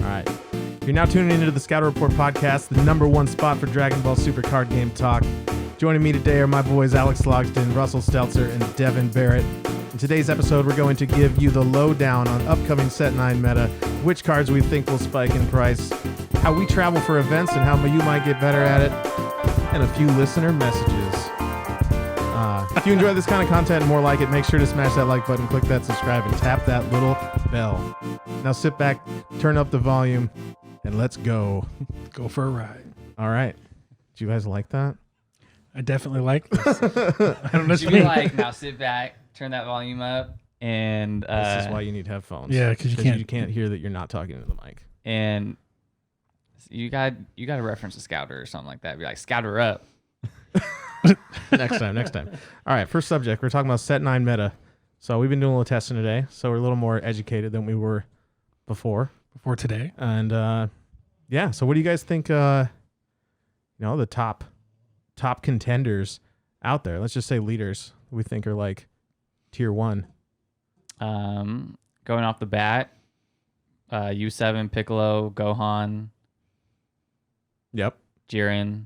All right. You're now tuning into the Scouter Report podcast, the number one spot for Dragon Ball Super card game talk. Joining me today are my boys Alex Logsdon, Russell Stelzer, and Devin Barrett. In today's episode, we're going to give you the lowdown on upcoming Set 9 meta, which cards we think will spike in price, how we travel for events and how you might get better at it, and a few listener messages. If you enjoy this kind of content and more like it, make sure to smash that like button, click that subscribe, and tap that little bell. Now sit back, turn up the volume, and let's go. Go for a ride. All right. Do you guys like that? I definitely like this. I don't know. Should be like, now sit back, turn that volume up, and this is why you need headphones. Yeah, because you can't hear that you're not talking into the mic. And you got to reference a scouter or something like that. Be like, scouter up. Next time. All right, first subject. We're talking about Set 9 meta. So we've been doing a little testing today, so we're a little more educated than we were before today. And yeah, so what do you guys think? The top contenders out there. Let's just say leaders we think are like tier 1. Going off the bat, U7, Piccolo, Gohan. Yep. Jiren.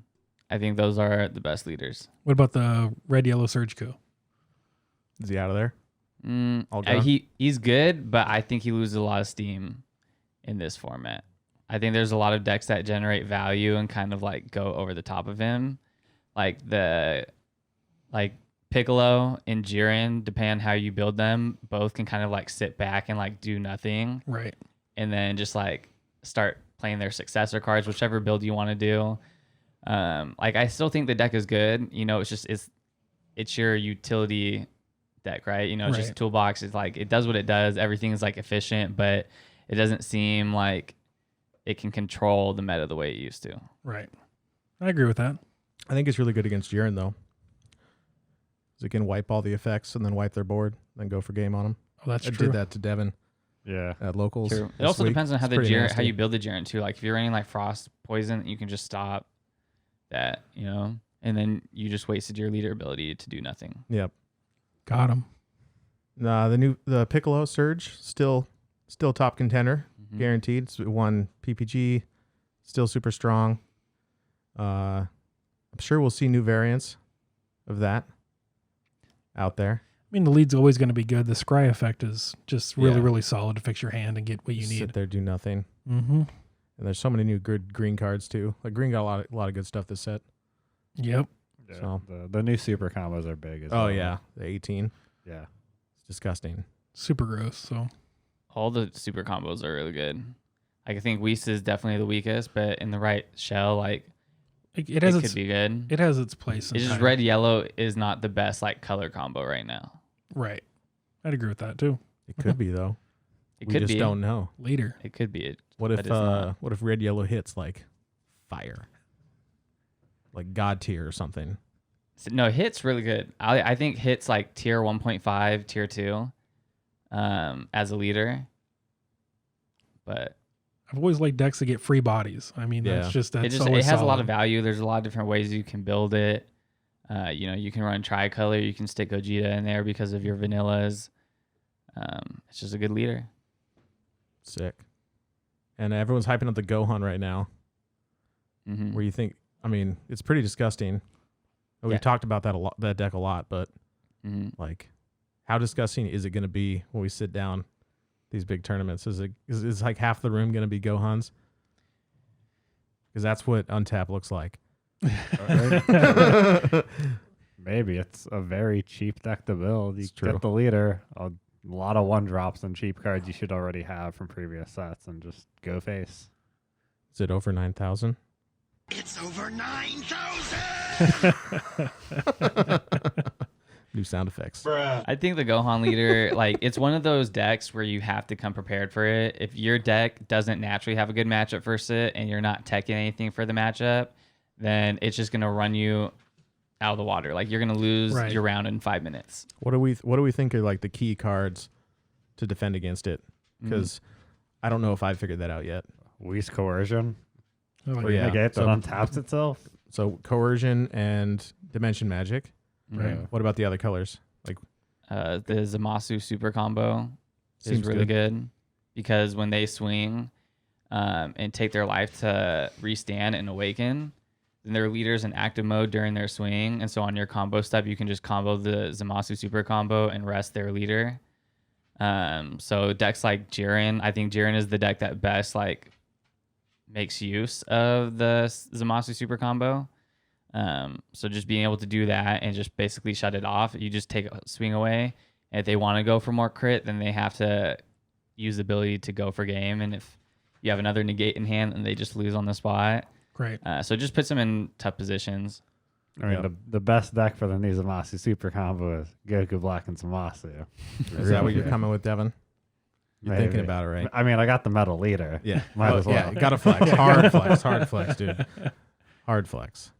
I think those are the best leaders. What about the red, yellow Surgico? Is he out of there? He's good, but I think he loses a lot of steam in this format. I think there's a lot of decks that generate value and kind of like go over the top of him. Like Piccolo and Jiren, depending on how you build them, both can kind of like sit back and like do nothing. Right. And then just like start playing their successor cards, whichever build you want to do. I still think the deck is good. It's your utility deck, right? It's just a toolbox. It's like it does what it does. Everything is like efficient, but it doesn't seem like it can control the meta the way it used to. Right. I agree with that. I think it's really good against Jiren though. Because it can wipe all the effects and then wipe their board, then go for game on them. Oh, that's I true. did that to Devin. Yeah. At locals. True. It also depends on how It's how you build the Jiren too. Like if you're running like Frost Poison, you can just stop that, and then you just wasted your leader ability to do nothing. Yep. Got him. The Piccolo Surge still top contender, guaranteed. It's won PPG, still super strong. I'm sure we'll see new variants of that out there. I mean, the lead's always going to be good. The Scry effect is just really solid to fix your hand and get what you need. Sit there, do nothing. Mm-hmm. And there's so many new good green cards too. Like green got a lot of good stuff this set. Yep. Yeah, So the new super combos are big as well. Oh yeah, the 18. Yeah. It's disgusting. Super gross. So all the super combos are really good. Like I think Whis is definitely the weakest, but in the right shell, like it could be good. It has its place. It's just red yellow is not the best like color combo right now. Right. I'd agree with that too. It could be though. It We could just be. don't know. Later. It could be. What But if it's not. what if red yellow hits like fire, like God tier or something? No, hit's really good. I think hit's like tier 1.5, tier 2, as a leader. But I've always liked decks that get free bodies. I mean, Yeah. that's it has always a lot solid. of value. There's a lot of different ways you can build it. You can run tricolor. You can stick Gogeta in there because of your vanillas. It's just a good leader. Sick. And everyone's hyping up the Gohan right now. Mm-hmm. Where you think? I mean, it's pretty disgusting. We Yeah. talked about that deck a lot, but Mm-hmm. like, how disgusting is it going to be when we sit down these big tournaments? Is like half the room going to be Gohans? Because that's what Untap looks like. Maybe it's a very cheap deck to build. You It's true. get the leader, a lot of 1-drops and cheap cards you should already have from previous sets, and just go face. Is it over 9,000? It's over 9,000! New sound effects. I think the Gohan leader, like, it's one of those decks where you have to come prepared for it. If your deck doesn't naturally have a good matchup for sit and you're not teching anything for the matchup, then it's just gonna run you out of the water. Like you're gonna lose your round in 5 minutes. What do we think are like the key cards to defend against it? Because I don't know if I've figured that out yet. Whis Coercion. Oh, yeah. Negate that So- untaps itself. So Coercion and Dimension Magic. Right. What about the other colors? Like The Zamasu super combo Seems is really good because when they swing, and take their life to restand and awaken, then their leader's in active mode during their swing. And so on your combo step, you can just combo the Zamasu super combo and rest their leader. So decks like Jiren, I think Jiren is the deck that best like makes use of the Zamasu super combo. So just being able to do that and just basically shut it off, you just take a swing away. And if they want to go for more crit, then they have to use the ability to go for game. And if you have another negate in hand, then they just lose on the spot. Great. So it just puts them in tough positions. I mean, the best deck for the Zamasu super combo is Goku Black and Zamasu. Is that what you're coming with, Devin? You're thinking Maybe. about it, right? I mean, I got the metal leader. Yeah. Might as well. Yeah, got to flex. Hard flex, dude. Hard flex.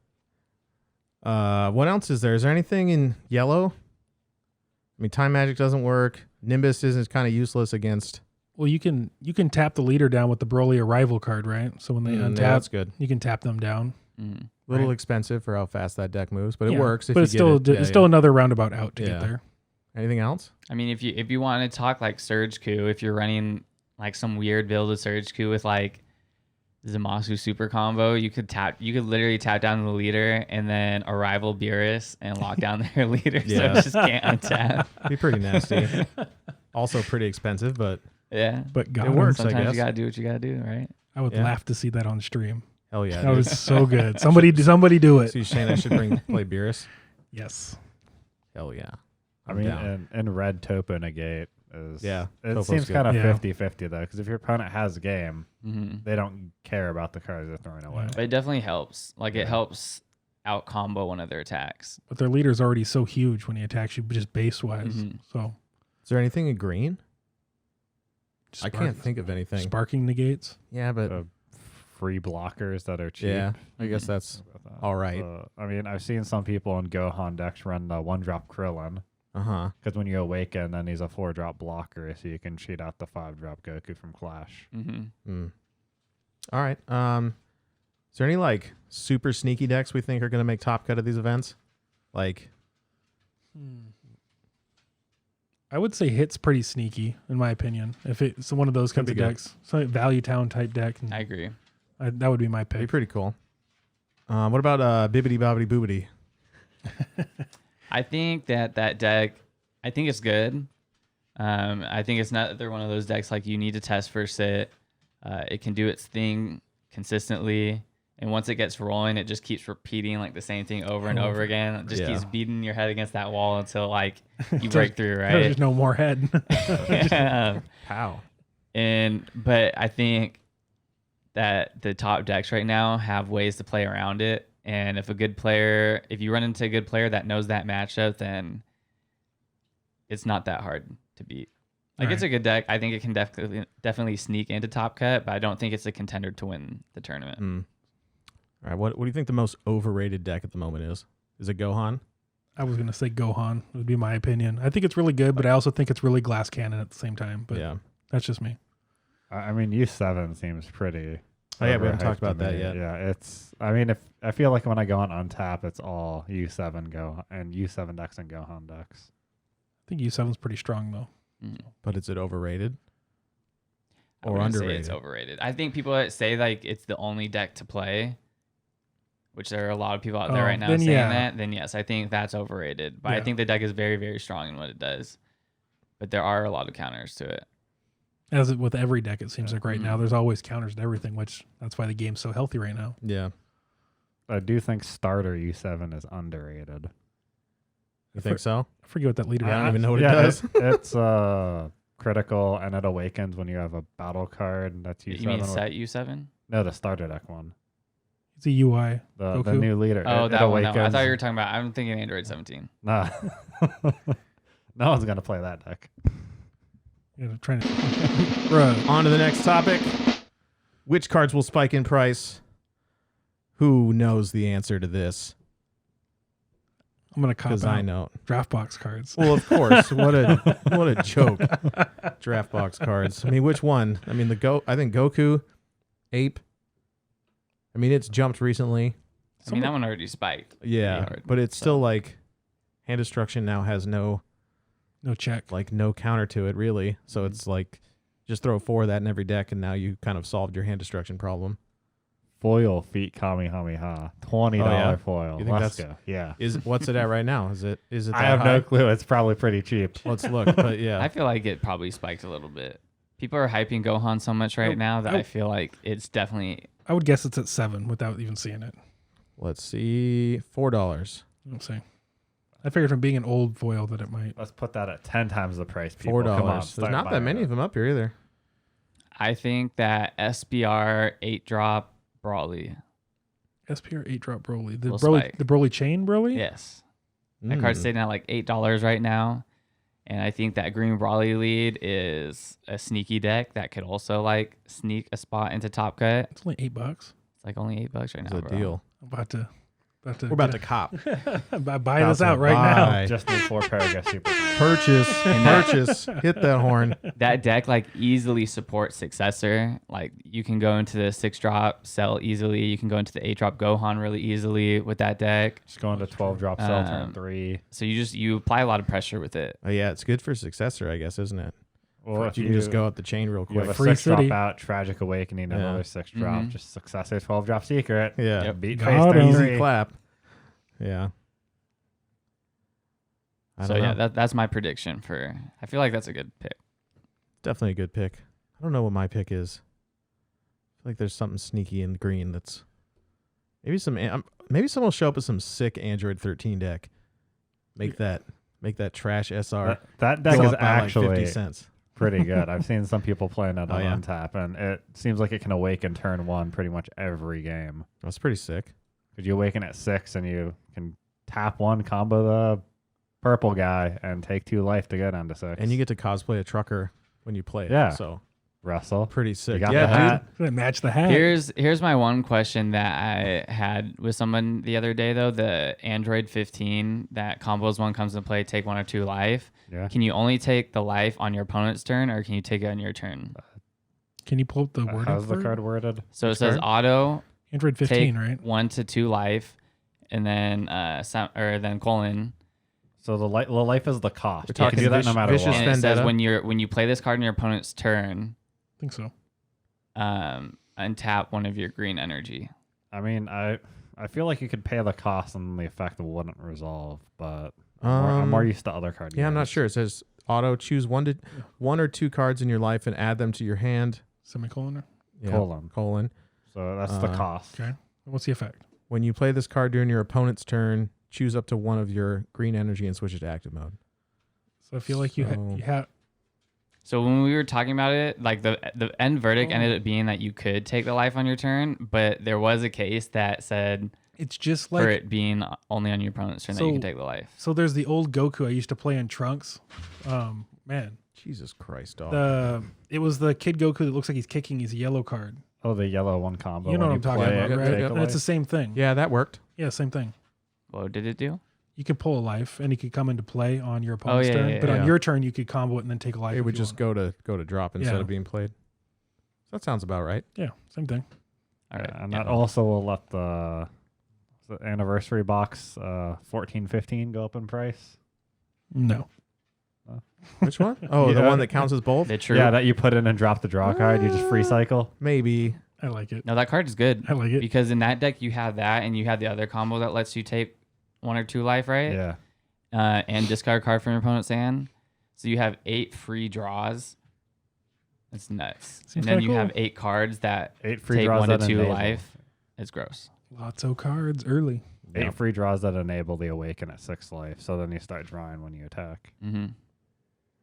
What else is there? Is there anything in yellow? I mean, Time Magic doesn't work. Nimbus is kind of useless against. Well, you can tap the leader down with the Broly Arrival card, right? So when they untap, yeah, that's good. you can tap them down. Mm. A little Right. expensive for how fast that deck moves, but it Yeah, works. If but you it's get still it. Yeah, it's yeah. still another roundabout out to Yeah. get there. Anything else? I mean, if you want to talk like Surge Coup, if you're running like some weird build of Surge Coup with like Zamasu super combo, you could literally tap down the leader and then Arrival Beerus and lock down their leader, so Yeah. it just can't untap. Be pretty nasty. Also pretty expensive, but Yeah. But God, It works, I Sometimes guess. you gotta do what you gotta do, right? I would Yeah. laugh to see that on stream. hell yeah. That dude. was so good. Somebody do it. So you're saying I should play Beerus? Yes. Hell yeah. I I'm mean, down. and red Topo negate is Yeah, It Topo's seems good. kind of Yeah. 50-50 though, because if your opponent has game, Mm-hmm. they don't care about the cards they're throwing away. But it definitely helps. Like Yeah. it helps out combo one of their attacks. But their leader's already so huge when he attacks you, just base wise. Mhm. So Is there anything in green? I spark- can't think of anything. Sparking negates. Yeah, but Uh, Free blockers that are cheap. yeah, I guess that's all right. I mean, I've seen some people in Gohan decks run the 1-drop Krillin, Uh-huh. because when you awaken, then he's a 4-drop blocker, so you can cheat out the 5-drop Goku from Clash. Mm-hmm. Mm. All right. Is there any like super sneaky decks we think are going to make top cut of these events? Like, I would say Hit's pretty sneaky, in my opinion. If it's one of those Could kinds of be good. decks, so like Value Town type deck, I agree. that would be my be pick. pretty cool. What about Bibbidi Bobbidi Boobity? I think that deck, I think it's good. I think it's not, they're one of those decks like you need to test for sit. It can do its thing consistently. And once it gets rolling, it just keeps repeating like the same thing over and over again. It just Yeah. keeps beating your head against that wall until like you break through, There's right? just no more head. Pow. But I think that the top decks right now have ways to play around it. And if you run into a good player that knows that matchup, then it's not that hard to beat. Like it's a good deck. I think it can definitely sneak into top cut, but I don't think it's a contender to win the tournament. Mm. All right. What do you think the most overrated deck at the moment is? Is it Gohan? I was gonna say Gohan would be my opinion. I think it's really good, but I also think it's really glass cannon at the same time. But Yeah. that's just me. I mean, U7 seems pretty. Oh, yeah, we haven't overhyped talked to about that me. yet. Yeah, I mean, if I feel like when I go on untap, it's all U7 U7 decks and Gohan decks. I think U7's pretty strong though. Mhm. But is it overrated? I Or wouldn't say underrated? it's overrated. I think people that say like it's the only deck to play, which there are a lot of people out there Oh, right now then saying yeah. that, then yes, I think that's overrated. But I Yeah. think the deck is very, very strong in what it does. But there are a lot of counters to it. As it, with every deck, it seems like right now Mhm. there's always counters to everything, which that's why the game's so healthy right now. Yeah. I do think starter U7 is underrated. You think so? I forget what that leader I don't is. even know what it Yeah, does. It's critical, and it awakens when you have a battle card that's U7. You mean set U7? No, the starter deck one. It's a UI. The Goku? new leader. Oh, it that one. No. I awakens. thought you were talking about. I'm thinking Android 17. Nah. No one's gonna play that deck. You know, trying to. Bruh. On to the next topic. Which cards will spike in price? Who knows the answer to this? I'm gonna cop Because I out. know. Draft box cards. Well, of course. What a joke. Draft box cards. I mean, which one? I mean, I think Goku, Ape. I mean, it's jumped recently. I mean, that one already spiked. Yeah, Pretty hard, but it's so. still like hand destruction now has no No check. counter to it really. So Mhm. it's like Just throw 4 of that in every deck, and now you kind of solved your hand destruction problem. Foil feet Kamehameha. $20 yeah? foil. You think Let's that's- go. Yeah. What's it at right now? Is it that I have high? no clue. It's probably pretty cheap. Let's look, but yeah. I feel like it probably spiked a little bit. People are hyping Gohan so much right now that I feel like it's definitely. I would guess it's at 7 without even seeing it. Let's see, $4. Let's see. I figured from being an old foil that it might. Let's put that at 10 times the price. People. $4. Come on, There's start not that buying many it. of them up here either. I think that SBR 8-drop Brawly. SPR 8-drop Broly. The Will Broly, spike. the Broly chain Broly? Yes. That card's sitting at like $8 right now. And I think that green Brawly lead is a sneaky deck that could also like sneak a spot into Top Cut. It's only $8. It's like only $8 right It's now. a bro. deal. I'm about to We're about to cop. buy this out right now. buy. Just need 4 Paragus Super. Purchase. Purchase. Hit that horn. That deck like easily supports Successor. Like you can go into the 6-drop, sell easily. You can go into the 8-drop Gohan really easily with that deck. Just going to 12 drop cell turn Um, 3. So you apply a lot of pressure with it. Oh, yeah, it's good for Successor, I guess, isn't it? Well, if You can just go up the chain real You have quick. a Free 6 drop city. out, Tragic Awakening, Yeah. another 6 drop, Mhm. just Successor 12 drop secret. Yeah. Yep. Beat Got face him. turn Easy 3. clap. Yeah. I So don't yeah, know. that's my prediction for. I feel like that's a good pick. Definitely a good pick. I don't know what my pick is. I feel like there's something sneaky in green that's maybe maybe someone will show up with some sick Android 13 deck. Make that trash SR That deck go is up by like actually 50 cents. pretty good. I've seen some people playing it Oh, on yeah? untap, and it seems like it can awaken turn 1 pretty much every game. That's pretty sick. Because you awaken at 6 and you can tap 1, combo the purple guy, and take 2 life to go down to 6. And you get to cosplay a trucker when you play it. Yeah. So Russell. pretty sick. You got Yeah, the dude. hat. Gonna match the hat. Here's my one question that I had with someone the other day though. The Android 15 that combos 1 comes into play, take 1 or 2 life. Yeah. Can you only take the life on your opponent's turn, or can you take it on your turn? Can you pull up the wording? How's the for it? card worded? So it Which says card? auto Android take 15, right? 1 to 2 life, and then then colon. So the life is the cost. We're You talking can do that no matter vicious what. And it says Vendetta? when you play this card on your opponent's turn, I think so. untap 1 of your green energy. I mean, I feel like you could pay the cost and the effect wouldn't resolve, but I'm more used to other card Yeah, I'm not games. sure. It says auto choose one or two cards in your life and add them to your hand. Semicolon. Yeah, Colon. So that's the cost. Okay. What's the effect? When you play this card during your opponent's turn, choose up to 1 of your green energy and switch it to active mode. So I feel like you So- had So when we were talking about it, like the end verdict ended up being that you could take the life on your turn, but there was a case that said it's just for like it being only on your opponent's turn that you So- can take the life. so there's the old Goku I used to play in Trunks. Man, Jesus Christ, dog. it was the kid Goku that looks like he's kicking his yellow card. Oh, the yellow 1 combo. You know when what I'm talking play about, it, right? take a And it's the life. same thing. Yeah, that worked. Yeah, same thing. What did it do? You could pull a life and he could come into play on your opponent's yeah, turn. yeah, but yeah. on your turn you could combo it and then take a life. It if would you just want. go to drop instead Yeah. of being played. So that sounds about right. Yeah, same thing. All right. And yeah. that also will let the anniversary box 14-15 go up in price. No. Which one? Oh, the Yeah. one that counts as both? The true. Yeah, that you put in and drop the draw card. You just free cycle. Maybe. I like it. No, that card is good I like it. because in that deck you have that and you have the other combo that lets you take 1 or 2 life, right? Yeah. And discard a card from your opponent's hand. So you have 8 free draws. That's nuts. Seems and then kinda you have cool. 8 cards that 8 free take draws 1 to that 2 enable. life. It's gross. Lots of cards early. 8 free draws that enable the awaken at 6 life. So then you start drawing when you attack. Mm-hmm.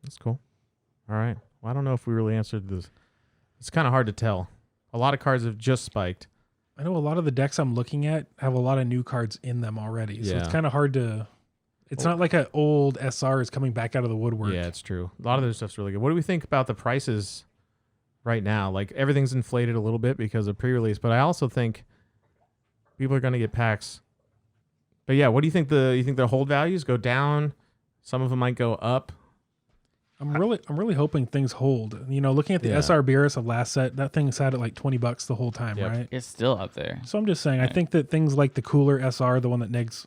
That's cool. All right. Well, I don't know if we really answered this. It's kind of hard to tell. A lot of cards have just spiked. I know a lot of the decks I'm looking at have a lot of new cards in them already. So it's Yeah. kind of hard to. It's not like an old SR is coming back out of the woodwork. Yeah, it's true. A lot of their stuff's really good. What do we think about the prices right now? Like everything's inflated a little bit because of pre-release, but I also think people are going to get packs. But yeah, what do you think? You think the hold values go down? Some of them might go up. I'm really hoping things hold. You know, looking at the Yeah. SR Beerus of last set, that thing sat at like $20 the whole time, Yep. right? It's still up there. So I'm just saying, I think that things like the cooler SR, the one that negs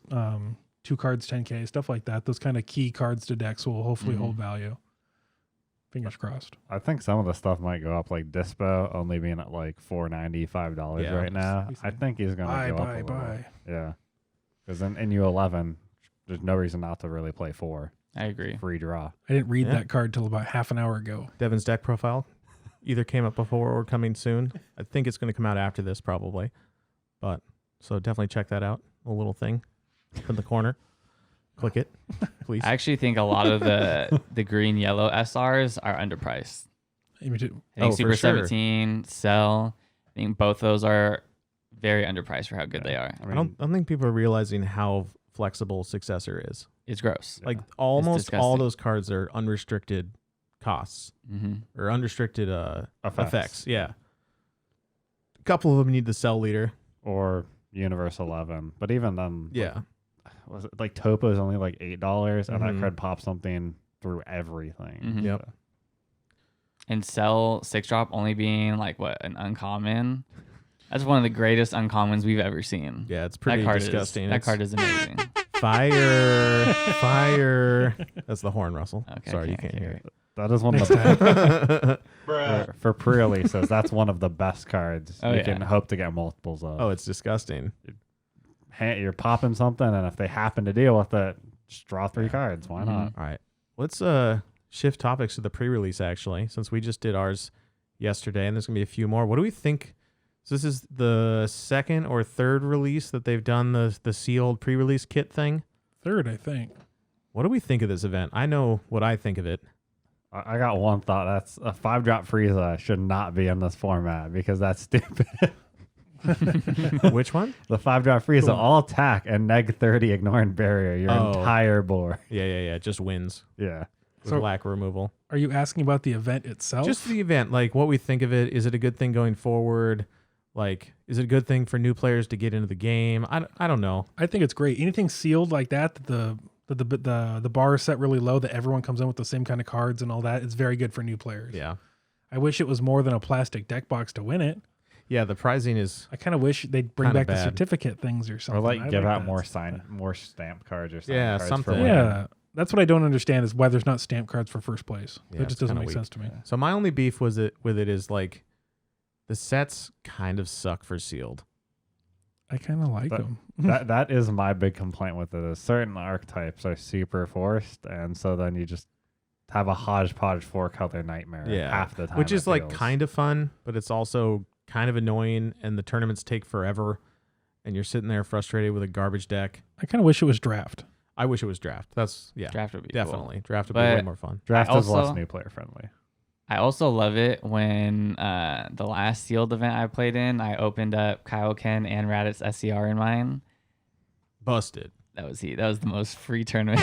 2 cards 10K, stuff like that, those kind of key cards to decks will hopefully hold value. Fingers crossed. I think some of the stuff might go up, like Dispo only being at like $4.90, $5 Yeah. right now. I think he's going to go up a little. Buy. Yeah. Because in U11, there's no reason not to really play 4. I agree. Free draw. I didn't read Yeah. that card till about half an hour ago. Devin's deck profile either came up before or coming soon. I think it's going to come out after this probably. But so definitely check that out. A little thing up in the corner. Click it, please. I actually think a lot of the green yellow SRs are underpriced. Me too. I think Oh, for Super sure. 17, Cell. I think both those are very underpriced for how good they are. I don't think people are realizing how flexible Successor is. It's gross. Like almost all disgusting. those cards are unrestricted costs or unrestricted effects. Yeah. A couple of them need the cell leader. Or Universe 11. But even then, Yeah. was it like Topo is only like $8 and Mhm. that could pop something through everything. Mhm. Yep. And Cell 6-drop only being like what, an uncommon. That's one of the greatest uncommons we've ever seen. Yeah, it's pretty that card disgusting. That It's card is amazing. fire. That's the horn, Russell. Okay, Sorry, you I can't hear it. That is one of the for pre-releases. That's one of the best cards Oh, you yeah. can hope to get multiples of. Oh, it's disgusting. You're popping something, and if they happen to deal with it, just draw 3 cards. Why not? All right. Let's shift topics to the pre-release actually, since we just did ours yesterday and there's going to be a few more. What do we think? So this is the second or third release that they've done the sealed pre-release kit thing. Third, I think. What do we think of this event? I know what I think of it. I got one thought. That's a 5-drop Frieza should not be in this format because that's stupid. Which one? The 5-drop Frieza, all attack and neg 30 ignoring barrier your Oh. entire board. Yeah. It just wins Yeah. with So- lack removal. Are you asking about the event itself? Just the event, like what we think of it. Is it a good thing going forward? Like, is it a good thing for new players to get into the game? I don't know. I think it's great. Anything sealed like that the bar is set really low, that everyone comes in with the same kind of cards and all that. It's very good for new players. Yeah. I wish it was more than a plastic deck box to win it. Yeah, the pricing is I kind of wish they'd bring Kinda back the bad. certificate things or Or something. like I give out that. more stamp cards or something. Yeah, cards something. For winning. Yeah, that's what I don't understand is why there's not stamp cards for first place. Yeah, It just it's doesn't kinda make weak. sense to me. So my only beef with it is like the sets kind of suck for sealed. I kind of like But them. that is my big complaint with it. Is certain archetypes are super forced, and so then you just have a hodgepodge 4-color nightmare half the time. which is it like feels. kind of fun, but it's also kind of annoying, and the tournaments take forever, and you're sitting there frustrated with a garbage deck. I kind of wish it was draft. I wish it was draft. That's Draft would be cool. definitely draft would be way But- more fun. Draft I is less also- new player friendly. I also love it when the last sealed event I played in, I opened up Kaioken and Raditz SCR in mine. Busted. That was That was the most free tournament.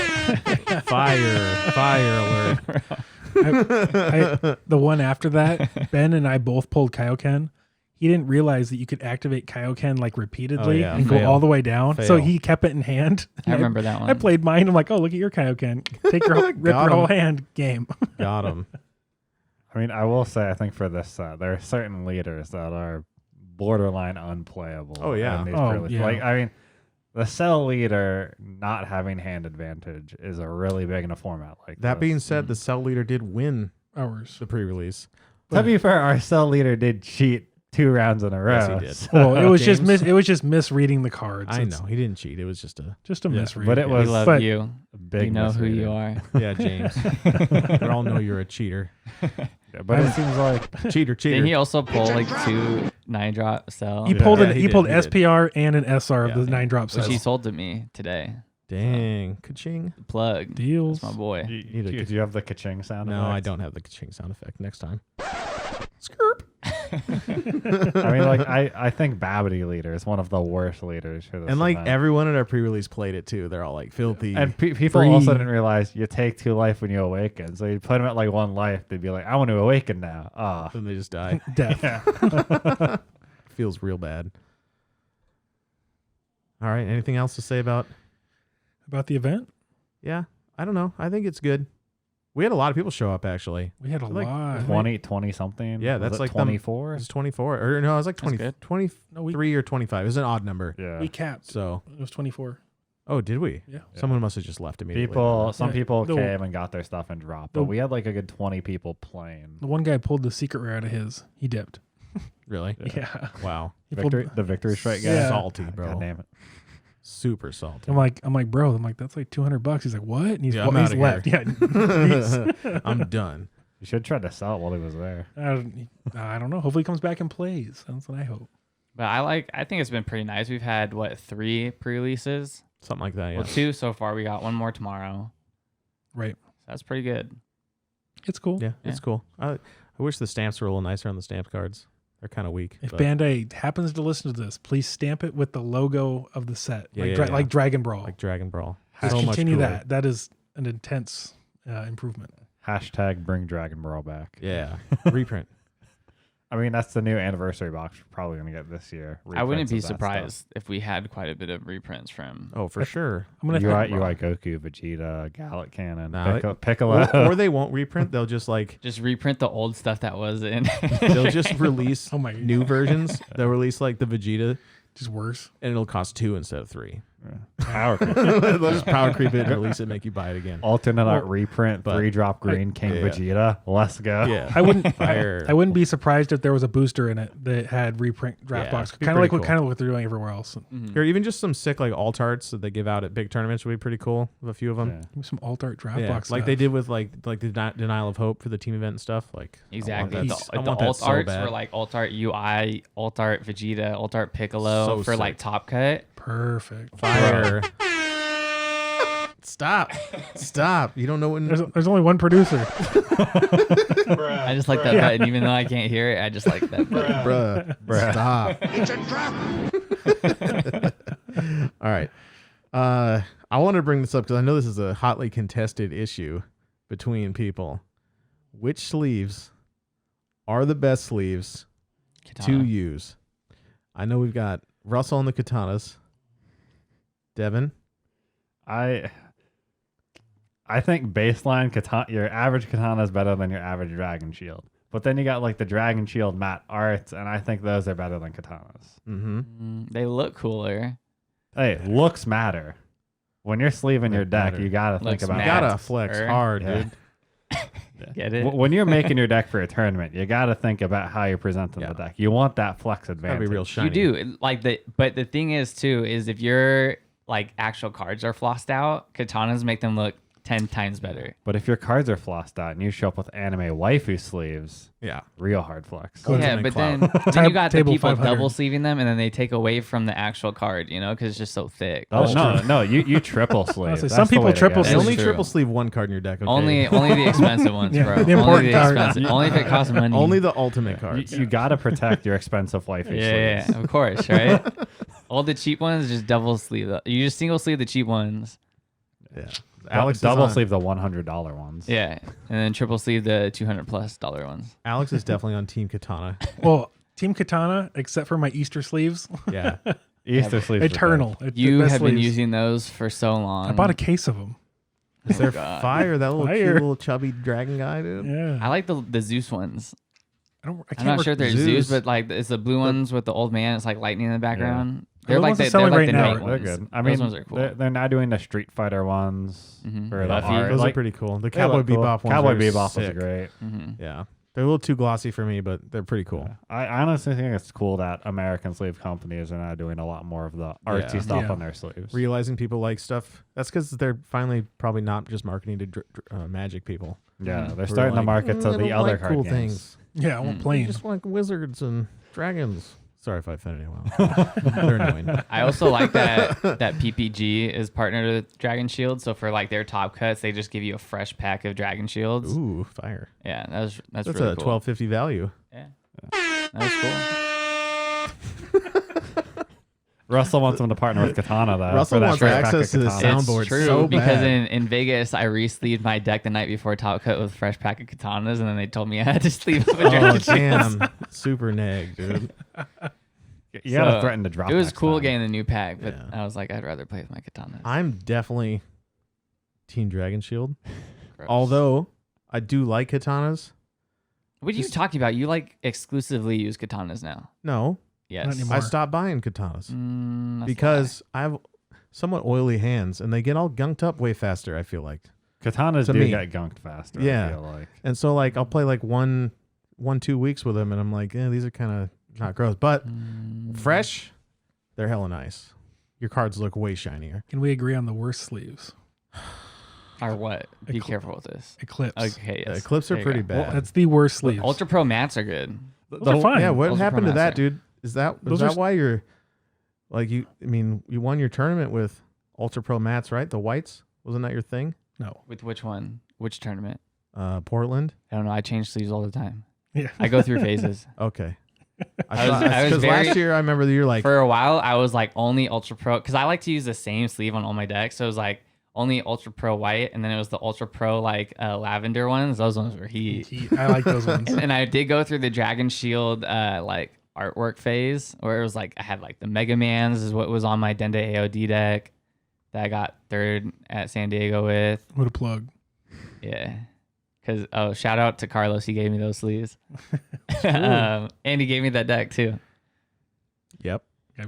Fire alert. The one after that, Ben and I both pulled Kaioken. He didn't realize that you could activate Kaioken like repeatedly yeah, and go fail. all the way down. So Fail. he kept it in hand. I remember that one. I played mine. I'm like, oh, look at your Kaioken. Take your rip Got your whole 'em. hand game. Got him. I mean, I will say, I think for this set, there are certain leaders that are borderline unplayable. Oh, yeah. in these Oh, pre-release. yeah. Like, I mean, the cell leader not having hand advantage is a really big in a format like That this. being said, the cell leader did win Ours. the pre-release. To be fair, our cell leader did cheat 2 rounds in a row. Yes, he did. so- Well, it was just James? it was just misreading the cards. I It's know he didn't cheat. It was just a just a Yeah, misread. but it We was love but- you. a big You know who you misreading. are. yeah, James. we all know you're a cheater. Yeah, but it seems like Cheater. Didn't he also pull like 2 9-drop Cell? He pulled Yeah, an he he did, pulled he did. SPR and an SR Yeah. of the 9-drop Which he cells. sold to me today. Dang, ka-ching. Plug. Deals. That's my boy. Need a- do you have the ka-ching sound No, I effect? don't have the ka-ching sound effect. Next time. Skirp. I mean, like, I think Babbity leader is one of the worst leaders for this And like event. everyone at our pre-release played it too. They're all like filthy. And people Free. also didn't realize you take 2 life when you awaken. So you put them at like 1 life. They'd be like, I want to awaken now. Ah, then they just die. Death. Feels real bad. All right. Anything else to say about? About the event, Yeah, I don't know. I think it's good. We had a lot of people show up actually. we had a Like, lot. 20 something. Yeah, Was that's it like them- 24. It was 24, or no, it was like That's 20, good. 23 No, we or 25. It was an odd number. Yeah. we capped. So It was 24. Oh, did we? Yeah. Someone must have just left immediately. Some Yeah, people the- came and got their stuff and dropped, but we had like a good 20 people playing. The one guy pulled the secret rare out of his. He dipped. Really? Yeah. Wow. He pulled- The victory strike guy. Yeah. Salty, bro. God damn it. Super salty. I'm like, bro. I'm like, that's like $200. He's like, what? And he's, Yeah, I'm he's outta left. Yeah. He's- I'm done. You should try to sell it while he was there. I don't know. Hopefully he comes back and plays. That's what I hope. But I think it's been pretty nice. We've had 3 pre-releases. Something like that, yeah. Well, 2 so far. We got 1 more tomorrow. Right. So that's pretty good. It's cool. Yeah, it's cool. I wish the stamps were a little nicer on the stamp cards. They're kind of weak. If but- Bandai happens to listen to this, please stamp it with the logo of the set, Yeah, like, yeah, yeah. like Dragon Brawl. like Dragon Brawl. Just So much continue cooler. that. That is an intense improvement. Hashtag bring Dragon Brawl back. Yeah. Reprint. I mean, that's the new anniversary box we're probably going to get this year. I wouldn't Reprints be of that surprised if we had quite a bit of reprints from. Oh, for sure. I'm gonna UI Goku, Vegeta, Gallic Cannon, Nah, Piccolo. Or they won't reprint. They'll just like Just reprint the old stuff that was in. they'll just release Oh my new versions. They'll release like the Vegeta, just worse. and it'll cost 2 instead of 3. Power creep. They'll just power creep it and release it, make you buy it again. Alternate art reprint, but- 3-drop green King Yeah. Vegeta. Let's go. Yeah. I wouldn't. Fire. I wouldn't be surprised if there was a booster in it that had reprint draft Yeah, box, it'd be kind of like pretty what they're doing everywhere else. Or even just some sick like alt arts that they give out at big tournaments would be pretty cool. With a few of them. Yeah. Give me some alt art draft Yeah, box, like stuff. they did with like the Denial of Hope for the team event and stuff. Like Exactly. I want The that, I want that alt so arts bad. were like alt art UI, alt art Vegeta, alt art Piccolo So for like sick. Top Cut. Perfect. Fire. Stop. You don't know when. There's only one producer. I just like that button, even though I can't hear it. I just like that button. Bruh. Stop. It's a trap. All right. I want to bring this up because I know this is a hotly contested issue between people. Which sleeves are the best sleeves to Katana. use? I know we've got Russell on the katanas. Devin. I think baseline katana, your average katana is better than your average dragon shield. But then you got like the dragon shield matte arts, and I think those are better than katanas. Mm-hmm. They look cooler. Hey, looks matter. When you're sleeving your Look deck, matter. you gotta think Looks about You matter. gotta flex Or- hard, Yeah. dude. Get it? When you're making your deck for a tournament, you got to think about how you're presenting Yeah. the deck. You want that flex Gotta advantage. be real shiny. You do like but the thing is too is if your like actual cards are flossed out, katanas make them look 10 times better. But if your cards are flossed out and you show up with anime waifu sleeves, Yeah. real hard flex. Go to Yeah, the but cloud. then you got the Table people 500. double sleeving them and then they take away from the actual card, because it's just so thick. Oh no, you triple sleeve. say, That's some the people way to triple go. They sleeve. only true. triple sleeve one card in your deck. Okay? Only the expensive ones, Yeah, bro. the Only important the card. expensive. Only if it costs money. Only the ultimate cards. You got to protect your expensive waifu yeah, sleeves. of course, right? All the cheap ones just double sleeve. You just single sleeve the cheap ones. Yeah. Alex is double on- sleeve the $100 ones. Yeah, and then triple sleeve the $200+ ones. Alex is definitely on Team Katana. Well, Team Katana, except for my Easter sleeves, Yeah. Easter sleeves. are eternal. It's the You best have been sleeves. using those for so long. I bought a case of them. They're God. fire. That little Fire. cute little chubby dragon guy, dude. Yeah, I like the Zeus ones. I I'm can't not work- sure if they're Zeus. Zeus, but like it's the blue ones with the old man. It's like lightning in the background. They're Those like ones are they're selling like right the now. night They're ones. good. I Those mean, ones are cool. they're now doing the Street Fighter ones Mhm. for the Buffy. art. Those Like, are pretty cool. The they Cowboy look cool. Bebop ones. Cowboy are Bebop sick. was great. Mhm. Yeah. They're a little too glossy for me, but they're pretty cool. I honestly think it's cool that American sleeve companies are now doing a lot more of the artsy Yeah. stuff Yeah. on their sleeves. Realizing people like stuff. That's because they're finally probably not just marketing to Magic people. Yeah, Mhm. they're Who are starting to like, market to I the don't other like card cool games. things. Yeah, I want Mm. I plain. just like wizards and dragons. Sorry if I offended anyone. They're annoying. I also like that PPG is partnered with Dragon Shield. So for like their top cuts, they just give you a fresh pack of Dragon Shields. Ooh, fire. Yeah, that's That's really a cool. $12.50 value. Yeah, that was cool. Russell wants them to partner with Katana though. Russell for that wants fresh pack access of to the Katana. soundboard It's true so because bad. in Vegas, I re-sleeved my deck the night before Top Cut with fresh pack of katanas, and then they told me I had to sleeve up a Oh, Dragon Shield. damn. Super neg, dude. You gotta So, threaten to drop. It was next cool time. getting the new pack, but Yeah. I was like, I'd rather play with my katanas. I'm definitely Team Dragon Shield. Gross. Although I do like katanas. What are you just- talking about? You like exclusively use katanas now? No, Yes. Not anymore. I stopped buying katanas That's a lie. because somewhat oily hands, and they get all gunked up way faster. I feel like. Katanas To do me. get gunked faster. Yeah. I feel like. And so like I'll play like 2 weeks with them, and I'm like, these are kind of not gross, but fresh, they're hella nice. Your cards look way shinier. Can we agree on the worst sleeves? Or what? Be Ecl- careful with this. Eclipse. Okay, yes. Eclipse are There you pretty go. bad. That's the worst sleeves. Ultra Pro mats are good. Those are fine. Yeah, what Ultra happened to Pro that, Master. dude? Is that Those are why you're like you? I mean, you won your tournament with Ultra Pro mats, right? The whites, wasn't that your thing? No. With which one? Which tournament? Portland. I don't know. I change sleeves all the time. Yeah. I go through phases. Okay. I was Because very- last year I remember that you're like, For a while, I was like only Ultra Pro because I like to use the same sleeve on all my decks. So it was like only Ultra Pro white, and then it was the Ultra Pro like lavender ones. Those ones were heat. I like those ones. And I did go through the Dragon Shield like artwork phase where it was like I had like the Mega Mans is what was on my Dende AOD deck that I got third at San Diego with. What a plug. Yeah. Because shout out to Carlos, he gave me those sleeves. And he gave me that deck too. yep.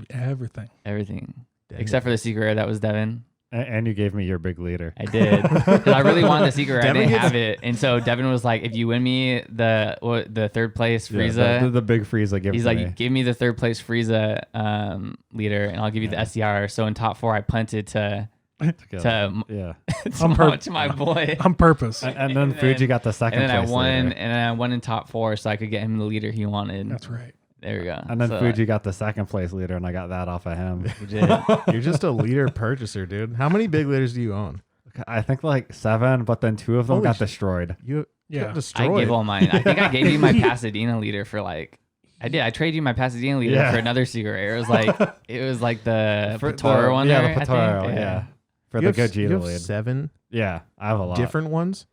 Everything. Everything. Dang Except for the secret rare that was Devin. And you gave me your big leader. I did. 'Cause I really wanted the secret rare. I Devin didn't gets- have it. And so Devin was like, if you win me the third place Yeah, Frieza, the big Frieza. Give he's to like, me. give me the third place Frieza leader, and I'll give you the SDR. So in top 4, I punted to Yeah. to my boy. On purpose. And then And Fuji then- got the second And then I place won, leader. and then I won in top 4, so I could get him the leader he wanted. That's right. There we go. And then So, Fuji got the second place leader, and I got that off of him. we did. You're just a leader purchaser, dude. How many big leaders do you own? I think like 7, but then 2 of them Holy got sh- destroyed. You Yeah. got I destroyed. gave all mine. I think I gave you my Pasadena leader for like. I did. I traded you my Pasadena leader Yeah. for another secret rare. It was like the For Patora one. Yeah, there, the I think. Patoro, yeah. For You the have, you Gogeta have lead. 7 Yeah, I have a lot. different ones.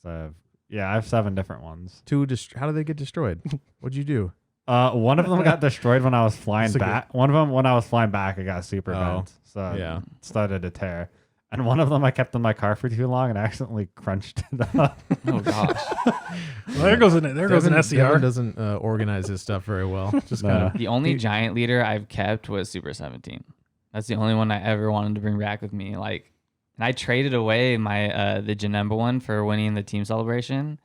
So, yeah, I have 7 different ones. 2 how did they get destroyed? What'd you do? One of them got destroyed when I was flying That's a back. One of them, when I was flying back, it got super Oh, bent. So yeah. it started to tear. And one of them I kept in my car for too long and accidentally crunched it up. Oh gosh. Well, there goes an Devin SCR. doesn't organize his stuff very well. Just No. kind of. The only giant leader I've kept was Super 17. That's the only one I ever wanted to bring back with me. Like, and I traded away my the Janemba one for winning the team celebration.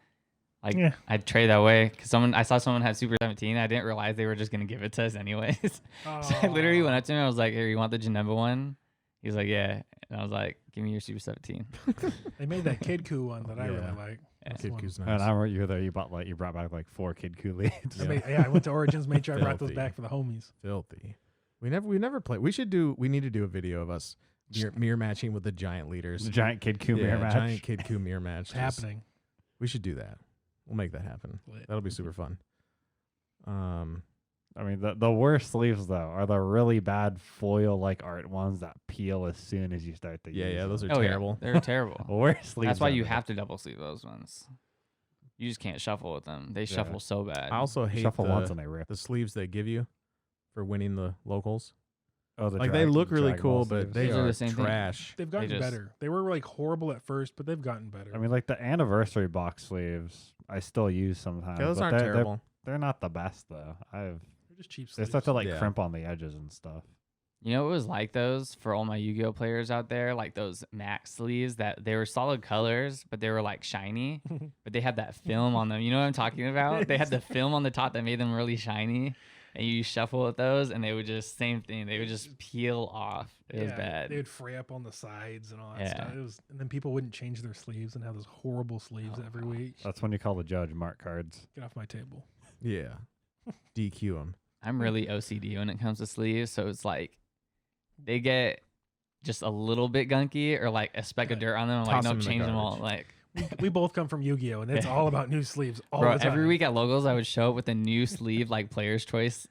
Like, Yeah. I'd trade that away because I saw someone had Super 17. I didn't realize they were just gonna give it to us anyways. So I literally went up to him. I was like, "Here, you want the Janemba one?" He was like, "Yeah," and I was like, "Give me your Super 17." They made that Kid Coup one that I really Yeah. like. That's Kid one. Q's And nice. I remember you were there. You brought back like 4 Kid Coup leads. I went to Origins, made sure I brought those Filthy. back for the homies. Filthy. We never played. We need to do a video of us mirror matching with the giant leaders. The giant Kid Coup mirror match. Giant Kid Coup mirror match. It's happening. We should do that. We'll make that happen. Lit. That'll be super fun. I mean, the worst sleeves though are the really bad foil like art ones that peel as soon as you start to use those them. are Oh, yeah. terrible. They're terrible. The worst sleeves. That's why are you the- have to double sleeve those ones. You just can't shuffle with them. They shuffle so bad. I also you hate shuffle once the, and they rip. the sleeves they give you for winning the locals. Oh, the Like they look really Dragon Ball cool, but sleeves. they Those are are the same thing. trash. They've gotten just- better. They were like horrible at first, but they've gotten better. I mean, like the anniversary box sleeves, I still use sometimes. Yeah, those but aren't they're- terrible. They're not the best though. they're just cheap They sleeves. start to like Yeah. crimp on the edges and stuff. You know, it was like those for all my Yu-Gi-Oh players out there, like those max sleeves that they were solid colors, but they were like shiny, but they had that film on them. You know what I'm talking about? They had the film on the top that made them really shiny, and you shuffle with those, and they would just same thing. They would just peel off. It was bad. They would fray up on the sides and all that Yeah. stuff. And then people wouldn't change their sleeves and have those horrible sleeves every week. That's when you call the judge mark cards. Get off my table. Yeah. DQ them. I'm really OCD when it comes to sleeves, so it's like they get just a little bit gunky or like a speck of dirt on them. I'm like, Toss no, them in the change them all. garbage. Like, We both come from Yu-Gi-Oh, and it's all about new sleeves all bro, the time. every week at Logos, I would show up with a new sleeve, like Player's Choice.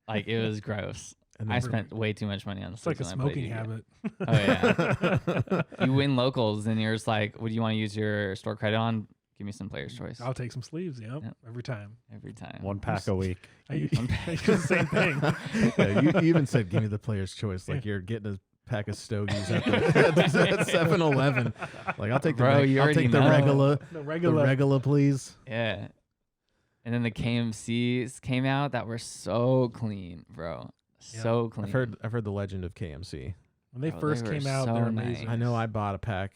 Like, it was gross. And I then- spent way too much money on the It's like a sleeves when I played smoking Yu-Gi-Oh. habit. Oh, yeah. You win locals, and you're just like, what do you want to use your store credit on? Give me some Player's Choice. I'll take some sleeves. Yep, Yep. every time. Every time. 1 pack a week. I do the same thing. Yeah, you even said, "Give me the player's choice." Like you're getting a pack of stogies at the at 7-Eleven. Like I'll take the Bro, you I'll already take the know. regular, The the regular. regular, please. Yeah. And then the KMCs came out that were so clean, bro. So clean. I've heard the legend of KMC. When they Oh, first they were came out, so they're nice. amazing. I know I bought a pack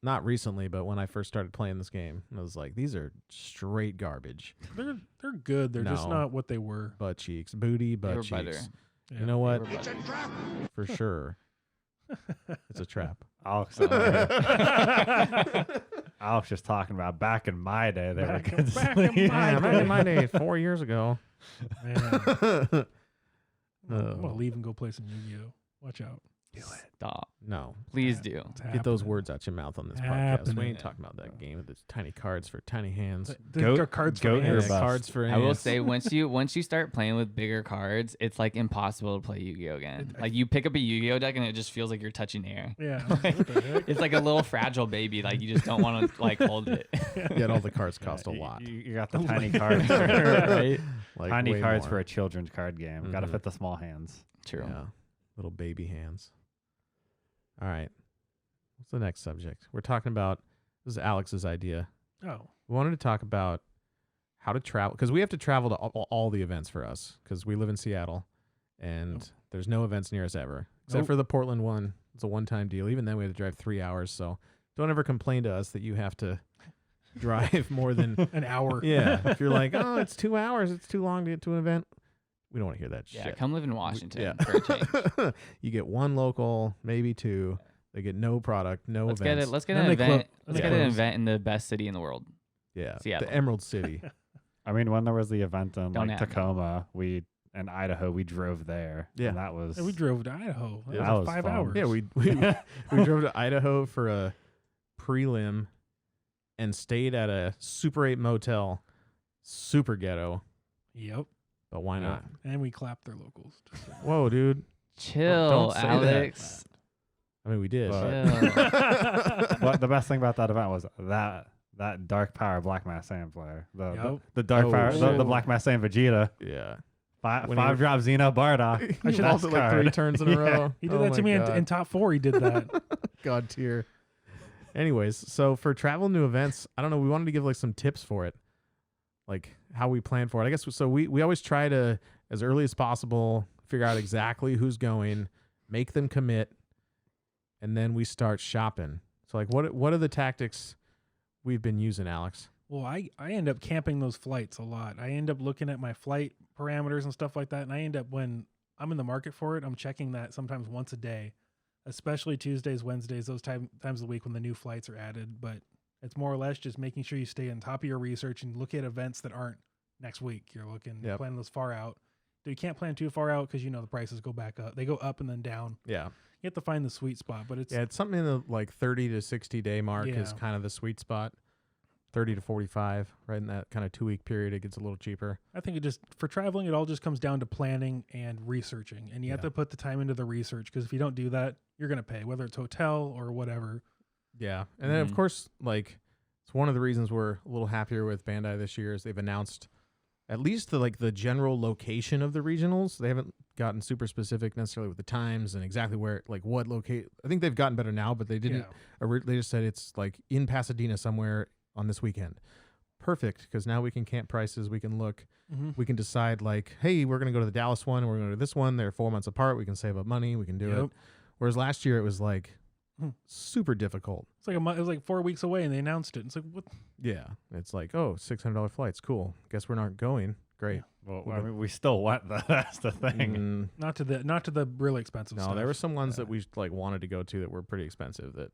not recently, but when I first started playing this game, I was like, these are straight garbage. They're good. They're just No. not what they were. Butt cheeks, booty, They butt were cheeks. better. Yeah. You know what? It's a trap. For sure. It's a trap. Alex just talking about back in my day. They were Back in- good. back in sleep. my Yeah, back in my day, 4 years ago. Man. I'm gonna leave and go play some Yu-Gi-Oh. Watch out. Stop. No. Please do. It's Get those happening. words out your mouth on this podcast. We Happening. ain't talking about that game with the tiny cards for tiny hands. The cards for goat hands. or Yeah, bust. cards for I will hands. say once you start playing with bigger cards, it's like impossible to play Yu-Gi-Oh again. Like you pick up a Yu-Gi-Oh deck and it just feels like you're touching air. Yeah. What the heck? It's like a little fragile baby. Like you just don't want to like hold it. Yet all the cards cost a You- lot. You got the tiny cards. Right? Like Tiny way cards more. for a children's card game. Got to Mhm. fit the small hands. True. Yeah. Little baby hands. All right. What's the next subject? We're talking about, this is Alex's idea. Oh. We wanted to talk about how to travel, because we have to travel to all the events for us, because we live in Seattle, and there's no events near us ever, except Nope. for the Portland one. It's a one-time deal. Even then, we had to drive 3 hours, so don't ever complain to us that you have to drive more than... An hour. Yeah. If you're like, oh, it's 2 hours, it's too long to get to an event, we don't want to hear that Yeah, shit. come live in Washington Yeah. for a change. You get one local, maybe two. They get no product, no Let's get events. it. Let's get Then an they event. clo- Let's then get they an close. event in the best city in the world. Yeah, Seattle. the Emerald City. I mean, when there was the event in Don't like have me. Tacoma, and Idaho, we drove there. Yeah. And that was And we drove to Idaho. That Yeah, was that like was 5 fun. hours. Yeah, we drove to Idaho for a prelim and stayed at a Super 8 motel, super ghetto. Yep. But why not? And we clapped their locals. Just like, Whoa, dude. Chill, Don't say that. Alex. I mean, we did. But- Chill. But the best thing about that event was that Dark Power Black Mass Saiyan player. Yep. The Dark Oh, Power, the shit. Black Mass Saiyan Vegeta. Yeah. Five When he- drop Xeno Bardock. I should also like 3 turns in a row. he did Oh that to my me God. in top 4. He did that. God tier. Anyways, so for travel new events, I don't know. We wanted to give like some tips for it, like how we plan for it. I guess so. We always try to, as early as possible, figure out exactly who's going, make them commit, and then we start shopping. So like, what are the tactics we've been using, Alex? Well, I end up camping those flights a lot. I end up looking at my flight parameters and stuff like that. And I end up, when I'm in the market for it, I'm checking that sometimes once a day, especially Tuesdays, Wednesdays, those times of the week when the new flights are added. But it's more or less just making sure you stay on top of your research and look at events that aren't next week. You're Yep. planning those far out. You can't plan too far out because, the prices go back up. They go up and then down. Yeah, You have to find the sweet spot, but it's it's something in the like 30 to 60 day mark is Yeah. kind of the sweet spot. 30 to 45, right in that kind of 2 week period, it gets a little cheaper. I think for traveling, it all just comes down to planning and researching. And you have Yeah. to put the time into the research because if you don't do that, you're going to pay, whether it's hotel or whatever. Yeah. And then, of Mhm. course, like, it's one of the reasons we're a little happier with Bandai this year is they've announced at least the general location of the regionals. They haven't gotten super specific necessarily with the times and exactly where, like, what locate. I think they've gotten better now, but they didn't. They just said it's like in Pasadena somewhere on this weekend. Perfect, because now we can camp prices. We can look. Mhm. We can decide, like, hey, we're going to go to the Dallas one. We're going to go to this one. They're 4 months apart. We can save up money. We can do Yep. it. Whereas last year it was like Hmm. super difficult. It's like it was like 4 weeks away and they announced it. It's like, what? Yeah, it's like, oh, $600 flights, cool. Guess we're not going. Great. Well, I mean, we still went. That's the thing. Mm, Not to the really expensive no, stuff. there were some ones Yeah. that we like wanted to go to that were pretty expensive. That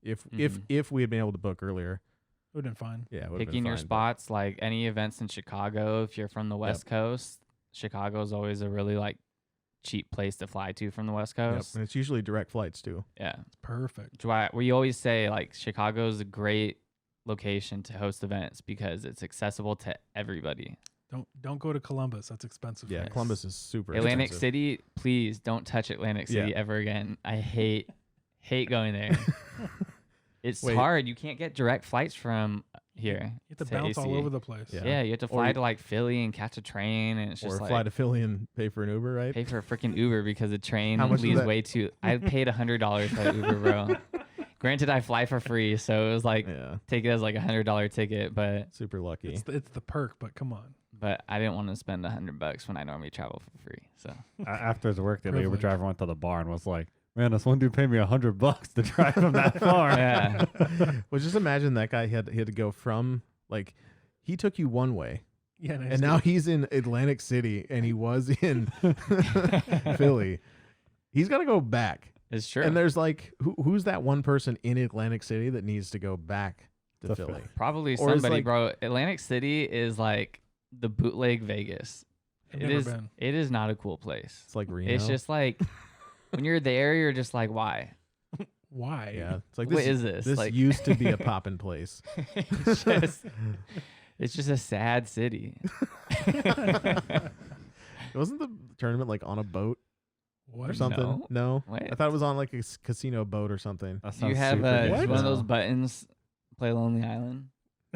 if Mhm. if we had been able to book earlier, It would have been fine. yeah, it would've been Picking your fine, but- spots, like any events in Chicago, if you're from the West Coast, Chicago is always a really like cheap place to fly to from the West Yep, Coast. and it's usually direct flights too. Yeah. It's perfect. Which why we always say like Chicago is a great location to host events because it's accessible to everybody. Don't go to Columbus. That's expensive. Yeah, Yes. Columbus is super Atlantic expensive. City, please don't touch Atlantic City Yeah. ever again. I hate going there. It's Wait. hard. You can't get direct flights from here. You have to to bounce all AC. over the place. Yeah. Yeah, you have to Or fly you- to like Philly and catch a train, and it's Or just fly like to Philly and pay for an Uber, right? pay for a freaking Uber because the train How much is leaves that? way too. I paid $100 for that Uber, bro. Granted, I fly for free, so it was like Yeah, take it as like $100 ticket, but super lucky. It's the perk, but come on. I didn't want to spend $100 when I normally travel for free. So After his work, the Uber Privilege. driver went to the bar and was like, Man, this one dude paid me $100 to drive him that far. Yeah. Well, just imagine that guy had to go from like he took you one way, Yeah, and now he's in Atlantic City, and he was in Philly. He's got to go back. It's true. And there's like, who's that one person in Atlantic City that needs to go back to To Philly? Probably Or is somebody, like- bro. Atlantic City is like the bootleg Vegas. I've It never is. been. It is not a cool place. It's like Reno. It's just like when you're there, you're just like, why? Why? yeah. It's like What this is this? This Like- used to be a poppin' place. It's just a sad city. Wasn't the tournament like on a boat What? or something? No. What? I thought it was on like a casino boat or something. That Do you sounds have super one dangerous. of those buttons? Play Lonely Island.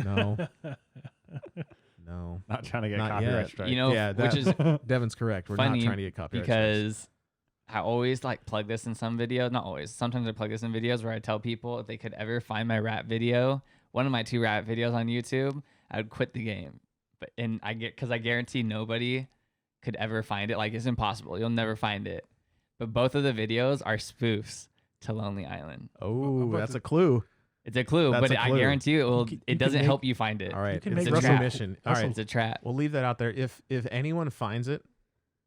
No. No. Not trying to get Not copyright yet. strike. You know, Yeah, which is Devin's correct. We're funny not trying to get copyright strikes. because I always like plug this in some videos. Not always. Sometimes I plug this in videos where I tell people if they could ever find my rap video, one of my 2 rap videos on YouTube, I would quit the game. Because I guarantee nobody could ever find it. Like it's impossible. You'll never find it. But both of the videos are spoofs to Lonely Island. Oh, about that's to- a clue. It's a clue, That's but a I clue. guarantee you You it can doesn't make- help you find it. All right. can It's make a Russell- mission. All right. It's a trap. We'll leave that out there. If anyone finds it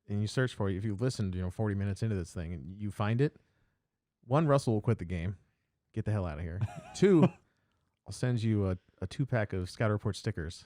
and you search for it, if you listened, 40 minutes into this thing and you find it, 1, Russell will quit the game. Get the hell out of here. 2, I'll send you a 2-pack of Scout Report stickers.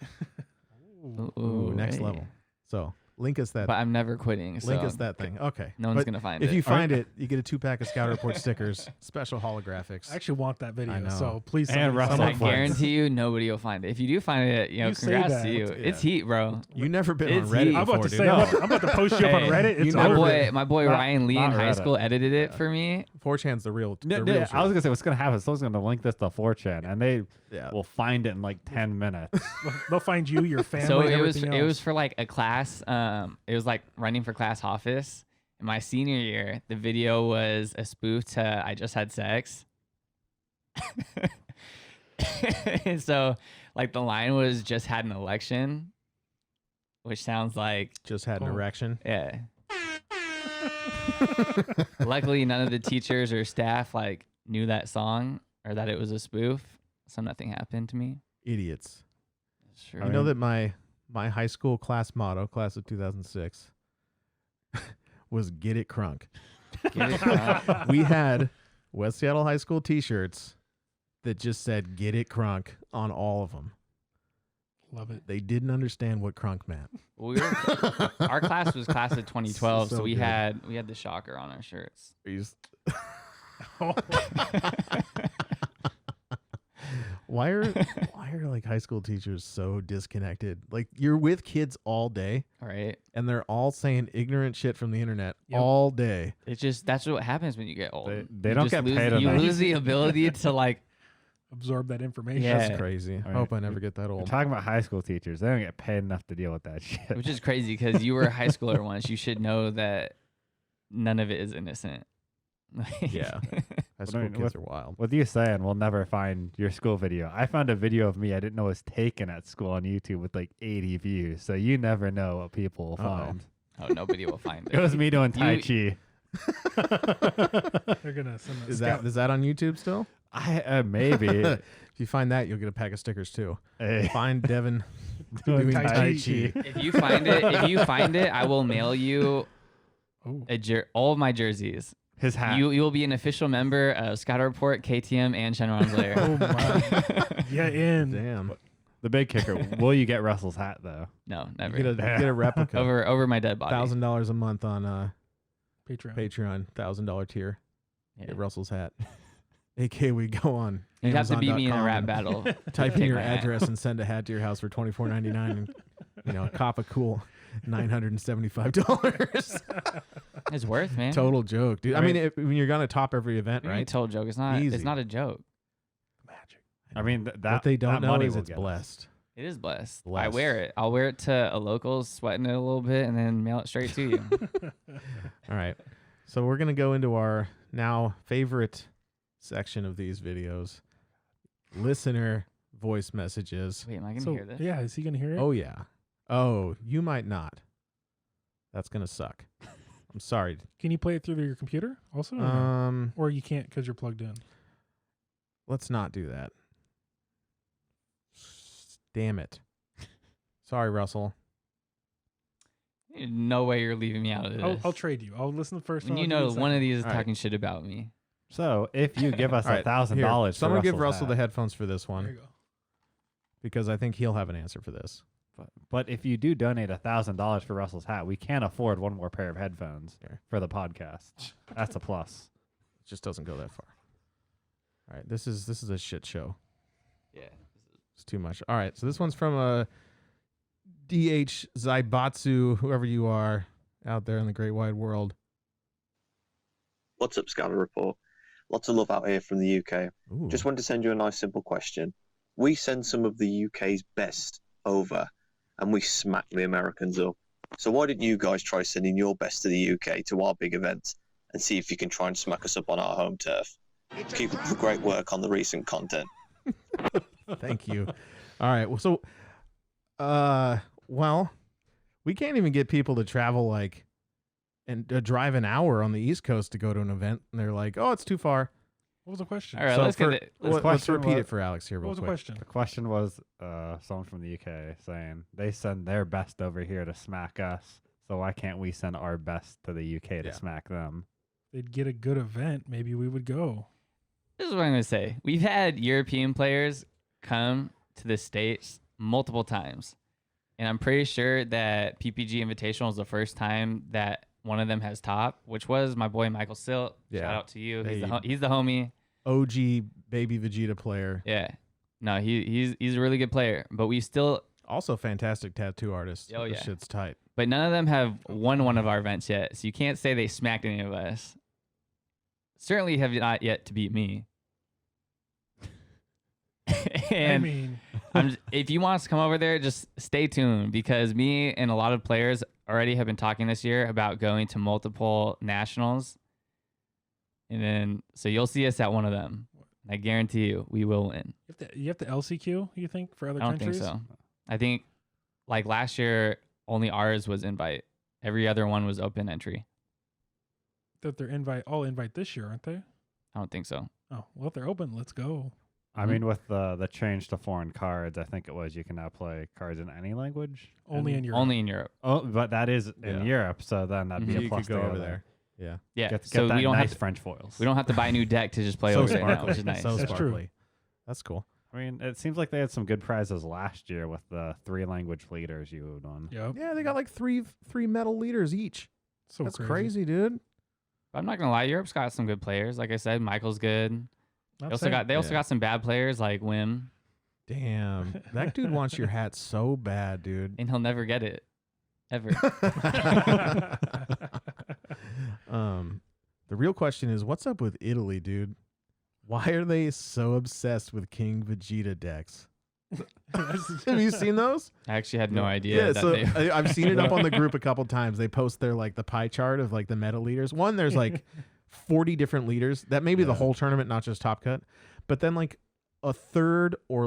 Ooh, next hey. level. So link us that. But I'm never quitting. Link so us that thing. Okay. No one's But gonna find if it. you find it, you get a 2-pack of Scout Report stickers, special holographics. I actually want that video. I know. So please. And somebody- Russell someone I Someone find it. guarantee you nobody will find it. If you do find it, You say congrats that. to you. Yeah. It's heat, bro. You never been It's on Reddit heat. I'm before, about to dude. say, No. I'm about to post you up on Hey, Reddit. It's you My never over. boy, Not- Ryan Lee in not high Reddit. school edited it for me. 4chan's the real. Yeah, The real yeah, shit. I was gonna say what's gonna happen. Someone's gonna link this to 4chan, and they Yeah. will find it in like 10 minutes. They'll find you, your family. So and it was everything it was else. for like a class. It was like running for class office. In my senior year, the video was a spoof to "I Just Had Sex." So, like the line was "Just had an election," which sounds like Just had an Oh. erection. yeah. Luckily, none of the teachers or staff like knew that song or that it was a spoof, so nothing happened to me. Idiots. Sure. You know that my high school class motto, class of 2006, was "Get it crunk." Get it? We had West Seattle High School T-shirts that just said "Get it crunk" on all of them. Love it. They didn't understand what crunk meant. Our class was class of 2012, so So we good. had the shocker on our shirts. Why are like high school teachers so disconnected? Like you're with kids all day All right. and they're all saying ignorant shit from the internet Yep. all day. It's just that's what happens when you get old. They You don't just get lose, paid You enough. lose the ability to like. Absorb that information. Yeah. That's crazy. I All hope right. I never get that We're old. talking about high school teachers. They don't get paid enough to deal with that shit. Which is crazy because you were a high schooler once. You should know that none of it is innocent. Yeah. High But school I mean, kids are wild. With you saying we'll never find your school video, I found a video of me I didn't know was taken at school on YouTube with like 80 views. So you never know what people will Uh-oh. find. Oh, nobody will find it. It was me doing Tai You- Chi. They're gonna send Is that on YouTube still? I maybe If you find that, you'll get a pack of stickers too. Hey, Find Devin doing doing Tai Tai Chi. Chi. If you find it, I will mail you Oh, all of my jerseys. his hat. You will be an official member of Scout Report, KTM, and Shenron's Lair. oh my. Yeah, in. Damn. The big kicker. Will you get Russell's hat though? No, You never. get a replica. Over my dead body. $1,000 a month on Patreon. Patreon. $1,000 tier. Yeah. Get Russell's hat. AK, we go on. You'd have to beat me in a Amazon.com rap and battle. Type in Take your my hat. address and send a hat to your house for $24.99 and cop a cool $975. It's worth, man. Total joke, dude. I Right. mean, when you're gonna top every event, Right? right? Total joke. It's not. Easy. It's not a joke. Magic. I mean, that what they don't that know money is will it's get us. blessed. It is blessed. I Blessed. wear it. I'll wear it to a local, sweating it a little bit, and then mail it straight to you. All right. So we're gonna go into our now favorite section of these videos. Listener voice messages. Wait, am I gonna So hear this? yeah, is he gonna hear it? Oh yeah. Oh, you might not. That's gonna suck. I'm sorry. Can you play it through your computer also? Or, no? Or you can't because you're plugged in? Let's not do that. Damn it. Sorry, Russell. No way you're leaving me out of this. I'll trade you. I'll listen to the first When one. you I'll give know the one of second. these is All right. talking shit about me. So if you give us All right, $1,000, here, someone give Russell the hat, headphones for this There one you go. because I think he'll have an answer for this. but if you do donate $1,000 for Russell's hat, we can't afford one more pair of headphones Here. for the podcast. That's a plus. It just doesn't go that far. All right, this is a shit show. Yeah. It's too much. All right, so this one's from DH Zaibatsu, whoever you are out there in the great wide world. What's up, Scatter Report? Lots of love out here from the UK. Ooh. Just wanted to send you a nice, simple question. We send some of the UK's best over, and we smack the Americans up. So why didn't you guys try sending your best to the UK to our big events and see if you can try and smack us up on our home turf? Keep up the great work on the recent content. Thank you. All right. Well, so, well, we can't even get people to travel and drive an hour on the East Coast to go to an event, and they're like, "Oh, it's too far." What was the question? All right, So let's for- get it. let's question repeat was- it for Alex here, What real was the quick. question? The question was someone from the UK saying they send their best over here to smack us, so why can't we send our best to the UK to Yeah. smack them? They'd get a good event. Maybe we would go. This is what I'm going to say. We've had European players come to the States multiple times. And I'm pretty sure that PPG Invitational is the first time that one of them has top, which was my boy Michael Silt. Yeah. Shout out to you. Hey. He's the homie. OG baby Vegeta player, Yeah. No, he's a really good player. But we still, also fantastic tattoo artist. Oh, This yeah. shit's tight. but none of them have won one of our events yet. So you can't say they smacked any of us. Certainly have not yet to beat me. And I mean, if you want us to come over there, just stay tuned because me and a lot of players already have been talking this year about going to multiple nationals. And then, so you'll see us at one of them. I guarantee you, we will win. you have to LCQ, you think, for other I don't countries? think so. I think like last year, only ours was invite. Every other one was open entry. That they're all invite this year, aren't they? I don't think so. Oh, well, if they're open, let's go. I mean, with the change to foreign cards, I think it was you can now play cards in any language. Only in Europe. Only in Europe. Oh, but that is Yeah. in Europe, so then that'd be So a you plus could go to over there. Yeah. Yeah. Get so that we don't nice have French foils. we don't have to buy a new deck to just play So over there now, sparkly. which is nice. So That's true. sparkly. That's cool. I mean, it seems like they had some good prizes last year with the 3 language leaders you would won. Yep. Yeah, they got like three metal leaders each. So That's crazy, dude. I'm not gonna lie, Europe's got some good players. Like I said, Michael's good. Not They also saying- got Yeah. some bad players like Wim, Damn. That dude wants your hat so bad, dude. and he'll never get it, ever. The real question is, what's up with Italy, dude? Why are they so obsessed with King Vegeta decks? Have you seen those? I actually had no idea. Yeah, that so they, I've seen it up on the group a couple times. They post their the pie chart of the meta leaders. One, there's 40 different leaders. That may be the Yeah. whole tournament, not just Top Cut. But then a third or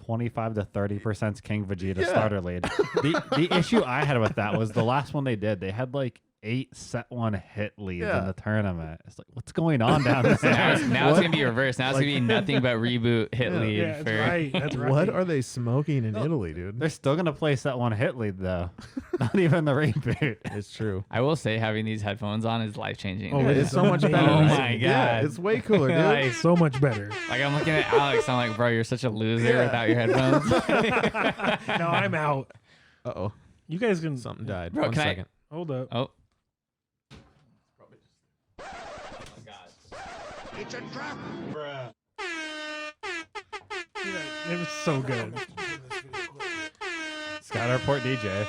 25 to 30% King Vegeta Yeah. starter lead. The issue I had with that was the last one they did. They had 8 set 1 hit leads Yeah. in the tournament. It's like, what's going on down there? now it's What? gonna be reversed. Now it's gonna be nothing but reboot hit Yeah. lead Yeah, that's for. right. That's right. what are they smoking in No. Italy, dude? They're still gonna play set 1 hit lead though. Not even the reboot. It's true. I will say having these headphones on is life changing. Oh, Yeah, it it's is so much better. Oh right? my Yeah, God. it's way cooler, dude. Like, So much better. like I'm looking at Alex, I'm like, bro, you're such a loser Yeah. without your headphones. No, I'm out. Uh-oh. You guys can Something died. Bro, One can I- second. hold up. Oh, It's a trap. It was so good. Scatter Report DJ.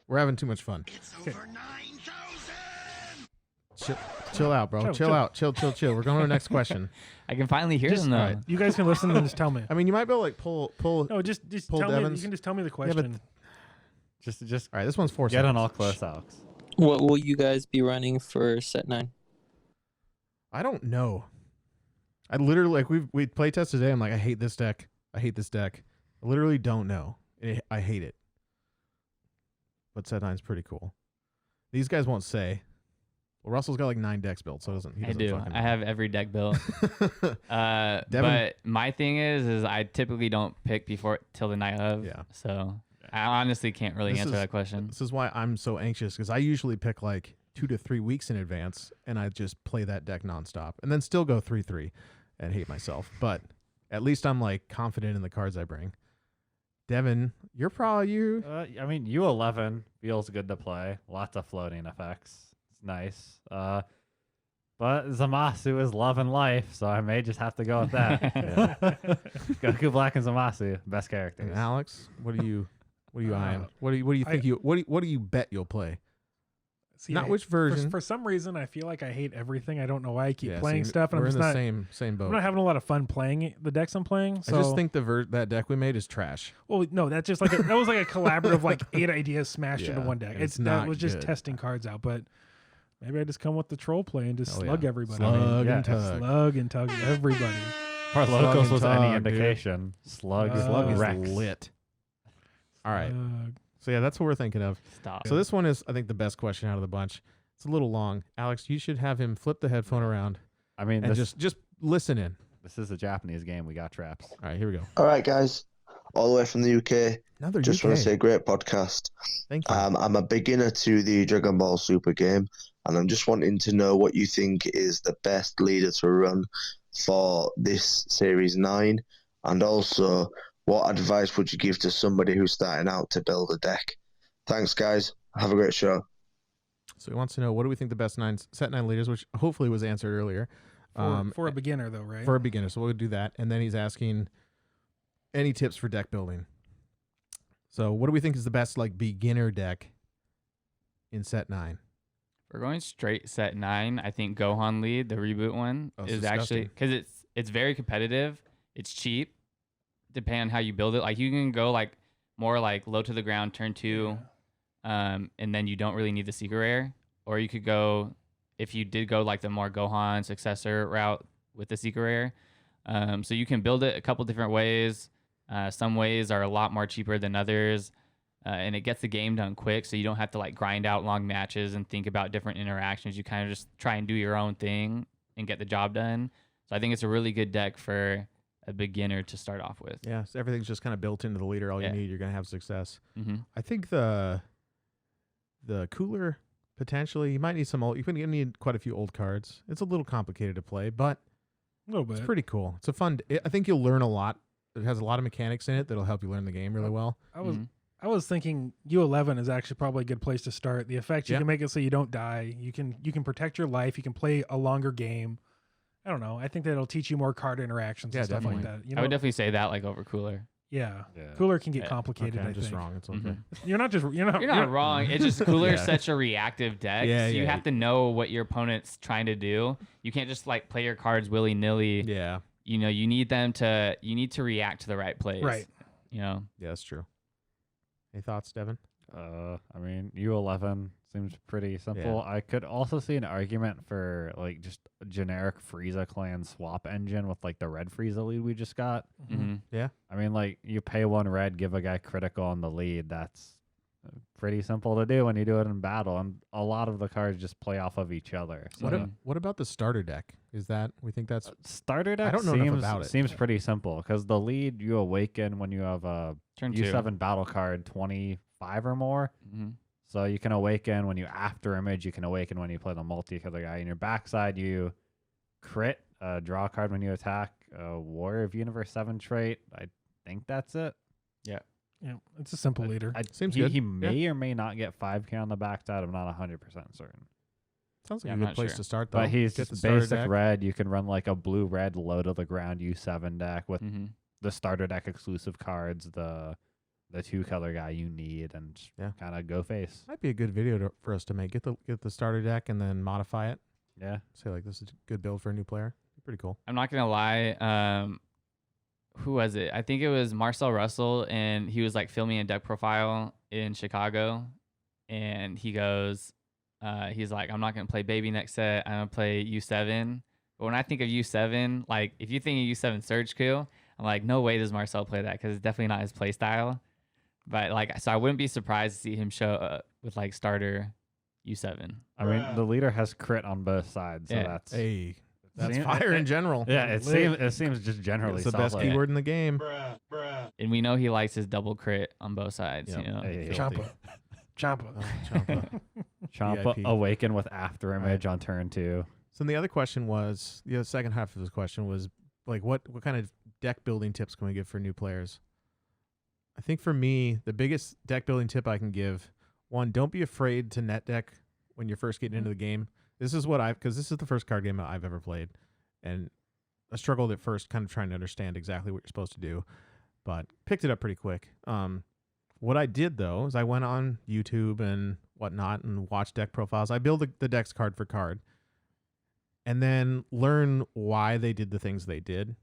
We're having too much fun. It's over 9,000. Chill out, bro. Chill, Chill chill. out. Chill. We're going to the next question. I can finally hear Just- them though. alright. You guys can listen and just tell me. I mean, you might be able to pull. No, just Pull tell me. Devon's- You can just tell me the but- question. Just All right, this one's 4 get seconds. on all close, Alex. What will you guys be running for set 9? I don't know. I literally we play test today. I'm like, I hate this deck. I I literally don't know. I hate it. But set 9's pretty cool. These guys won't say. Well, Russell's got like 9 decks built, so he doesn't do. fucking know. I have every deck built. Devin- But my thing is I typically don't pick before till the night of. Yeah. So I honestly can't really answer that question. This is why I'm so anxious, because I usually pick like 2 to 3 weeks in advance, and I just play that deck nonstop, and then still go 3-3 and hate myself. But at least I'm like confident in the cards I bring. Devin, you're probably I mean, U11 feels good to play. Lots of floating effects. It's nice. But Zamasu is love and life, so I may just have to go with that. Goku Black and Zamasu, best characters. And Alex, what do you eyeing? What do you think what do you bet you'll play? See, Not which version. For some reason, I feel like I hate everything. I don't know why I keep Yeah, playing see, stuff, and we're I'm just in the not. same boat. I'm not having a lot of fun playing the decks I'm playing. So, I just think that deck we made is trash. well, no, that's just like that was like a collaborative like 8 ideas smashed into Yeah, one deck. and it's That not was just good. testing cards out, but maybe I just come with the troll play and just Hell slug yeah. everybody. Slug yeah, and tug. Slug and tug everybody. For Slug locals and was any tug, dude. indication. Slug, Slug is Rex. lit. All right. Slug. So yeah, that's what we're thinking of. Stop. So this one is, I think, the best question out of the bunch. It's a little long. Alex, you should have him flip the headphone around I mean, and this just listen in. this is a Japanese game. We got traps. All right, here we go. All right, guys, all the way from the UK. Another Just UK. want to say, great podcast. Thank you. I'm a beginner to the Dragon Ball Super game, and I'm just wanting to know what you think is the best leader to run for this Series 9, and also what advice would you give to somebody who's starting out to build a deck? Thanks, guys. Have a great show. So he wants to know, what do we think the best set 9 leaders, which hopefully was answered earlier. For a beginner, though, right? For a beginner. So we'll do that. And then he's asking any tips for deck building. So what do we think is the best like beginner deck in set 9? We're going straight set 9. I think Gohan lead, the reboot one, Oh, it's is actually disgusting. because it's very competitive. It's cheap, depending on how you build it. Like you can go like more like low to the ground, turn 2, and then you don't really need the secret rare. Or you could go, if you did go like the more Gohan successor route with the secret rare. So you can build it a couple different ways. Some ways are a lot more cheaper than others. And it gets the game done quick, so you don't have to like grind out long matches and think about different interactions. You kind of just try and do your own thing and get the job done. So I think it's a really good deck for a beginner to start off with. Yeah, so everything's just kind of built into the leader. All Yeah. you need, you're going to have success. Mm-hmm. I think the cooler, potentially, you might need some old, you need quite a few old cards. It's a little complicated to play, but a little bit. it's pretty cool. It's a fun, I think you'll learn a lot. It has a lot of mechanics in it that'll help you learn the game really well. I was thinking U11 is actually probably a good place to start. The effect, you Yeah. can make it so you don't die. You can protect your life. You can play a longer game. I don't know. I think that'll teach you more card interactions Yeah, and stuff definitely. like that. You I know, would definitely say that like over Cooler. yeah. Yeah. Cooler can get Yeah. complicated. Okay, I I'm just think. wrong. It's okay. Mhm. You're not just you're You're not wrong. It's just Cooler is Yeah. such a reactive deck. Yeah, so you yeah. have to know what your opponent's trying to do. You can't just like play your cards willy nilly. Yeah. You know, you need to react to the right plays. Right. You know. Yeah, that's true. Any thoughts, Devin? I mean, U11 seems pretty simple. I could also see an argument for like just a generic Frieza clan swap engine with like the red Frieza lead we just got. Mm-hmm. I mean, like you pay 1 red, give a guy critical on the lead. That's pretty simple to do when you do it in battle, and a lot of the cards just play off of each other. So What about the starter deck? Is that, we think that's, starter deck don't know enough about it. seems pretty simple because the lead you awaken when you have a Turn 2. U7 battle card 25 or more. Mm-hmm. So you can awaken when you after image. You can awaken when you play the multi-color guy. In your backside, you crit, draw a card when you attack. Warrior of Universe 7 trait. I think that's it. Yeah, it's a simple leader. Seems he, good. He Yeah. may or may not get 5k on the backside. I'm not 100% certain. sounds like Yeah, a I'm good not place sure. to start, though. But he's Get the just starter basic deck. red. You can run like a blue-red low to the ground U7 deck with Mm-hmm. the starter deck exclusive cards, the 2-color guy you need, and Yeah. kind of go face. Might be a good video for us to make. Get the starter deck and then modify it. Yeah. Say like, this is a good build for a new player. Pretty cool. I'm not gonna lie. Who was it? I think it was Marcel Russell, and he was like filming a deck profile in Chicago, and he goes, he's like, I'm not gonna play Baby next set. I'm gonna play U7. But when I think of U7, like if you think of U7 Surge Kill, I'm like, no way does Marcel play that because it's definitely not his play style. But like, so I wouldn't be surprised to see him show up with like starter U7. I mean, the leader has crit on both sides, so Yeah. that's That's fire in general. yeah. It seems just generally It's the solid. best keyword in the game. And we know he likes his double crit on both sides. Yep. You know, Hey, Champa. Champa. Oh, Champa. Champa VIP. awaken with after image on turn 2. So the other question was, the second half of this question was like, what kind of deck building tips can we give for new players? I think for me, the biggest deck building tip I can give, one, don't be afraid to net deck when you're first getting into the game. This is because this is the first card game I've ever played, and I struggled at first kind of trying to understand exactly what you're supposed to do, but picked it up pretty quick. What I did, though, is I went on YouTube and whatnot and watched deck profiles. I build the decks card for card and then learn why they did the things they did,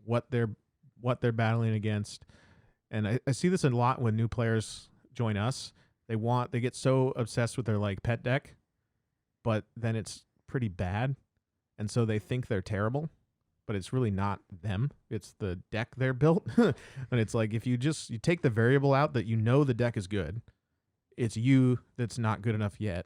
what they're battling against. And I see this a lot when new players join us. They get so obsessed with their like pet deck, but then it's pretty bad. And so they think they're terrible, but it's really not them. It's the deck they're built. And it's like, if you take the variable out that the deck is good, it's you that's not good enough yet.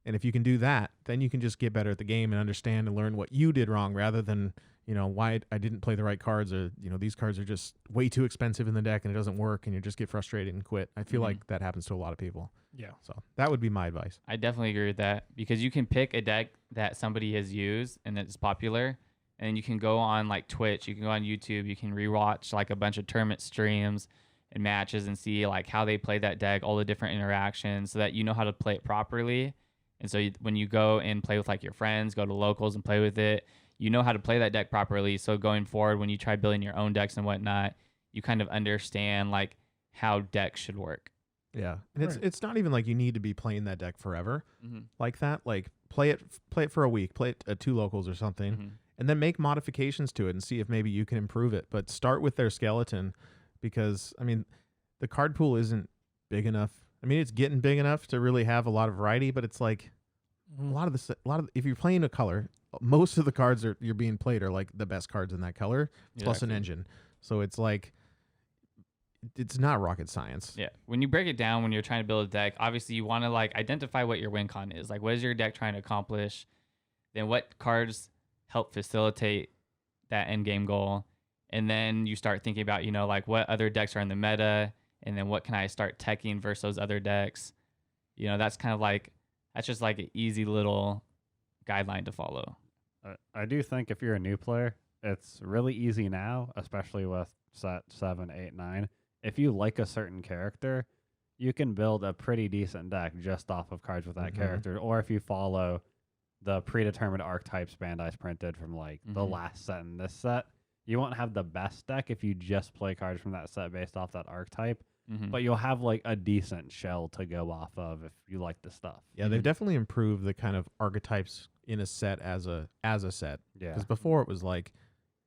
And if you can do that, then you can just get better at the game and understand and learn what you did wrong rather than, why I didn't play the right cards, or, these cards are just way too expensive in the deck and it doesn't work, and you just get frustrated and quit. I feel like that happens to a lot of people. Yeah. So that would be my advice. I definitely agree with that, because you can pick a deck that somebody has used and that's popular, and you can go on like Twitch, you can go on YouTube, you can rewatch like a bunch of tournament streams and matches and see like how they play that deck, all the different interactions, so that you know how to play it properly. And so when you go and play with like your friends, go to locals and play with it, you know how to play that deck properly. So going forward, when you try building your own decks and whatnot, you kind of understand like how decks should work. Yeah. And it's not even like you need to be playing that deck forever Mm-hmm. like that. Like play it for a week, play it at 2 locals or something, Mm-hmm. and then make modifications to it and see if maybe you can improve it. But start with their skeleton, because the card pool isn't big enough. It's getting big enough to really have a lot of variety, but it's like if you're playing a color, most of the cards you're being played are like the best cards in that color plus an engine. So it's like, it's not rocket science. Yeah. When you break it down, when you're trying to build a deck, obviously you want to like identify what your win con is. Like, what is your deck trying to accomplish? Then what cards help facilitate that end game goal? And then you start thinking about, like what other decks are in the meta, and then what can I start teching versus those other decks? That's kind of like, that's just like an easy little guideline to follow. I do think if you're a new player, it's really easy now, especially with set 7, 8, 9. If you like a certain character, you can build a pretty decent deck just off of cards with that character. Or if you follow the predetermined archetypes Bandai's printed from like the last set and this set, you won't have the best deck if you just play cards from that set based off that archetype. But you'll have like a decent shell to go off of if you like the stuff. Yeah, they've definitely improved the kind of archetypes in a set as a set. Yeah. Because before it was like,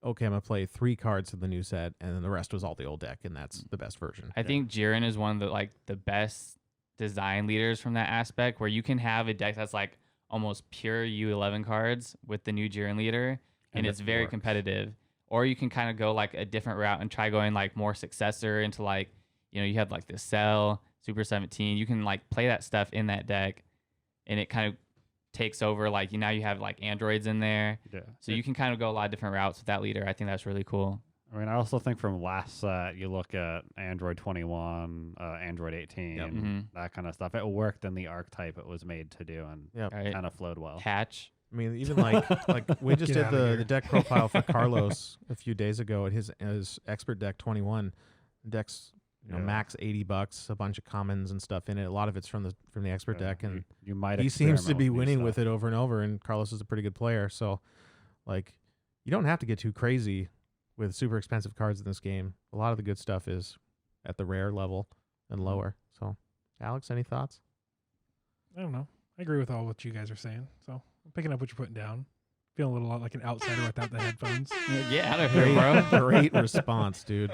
okay, I'm gonna play 3 cards of the new set, and then the rest was all the old deck, and that's the best version. I think Jiren is one of the best design leaders from that aspect, where you can have a deck that's like almost pure U11 cards with the new Jiren leader, and it's very competitive. Or you can kind of go like a different route and try going like more successor into like, you have like the Cell, Super 17. You can like play that stuff in that deck, and it kind of takes over. Like now you have like androids in there. Yeah. So you can kind of go a lot of different routes with that leader. I think that's really cool. I also think from last set, you look at Android 21, Android 18, that kind of stuff. It worked in the archetype it was made to do, and kind of flowed well. Hatch. Even like we just did the deck profile for Carlos a few days ago at his expert deck 21. Deck's max $80, a bunch of commons and stuff in it. A lot of it's from the expert deck, and you might he seems to be experiment winning new with stuff. it over and over. And Carlos is a pretty good player, so like you don't have to get too crazy with super expensive cards in this game. A lot of the good stuff is at the rare level and lower. So, Alex, any thoughts? I don't know. I agree with all what you guys are saying. So I'm picking up what you're putting down. Feeling a little like an outsider without the headphones. Get out of here, bro. Great response, dude.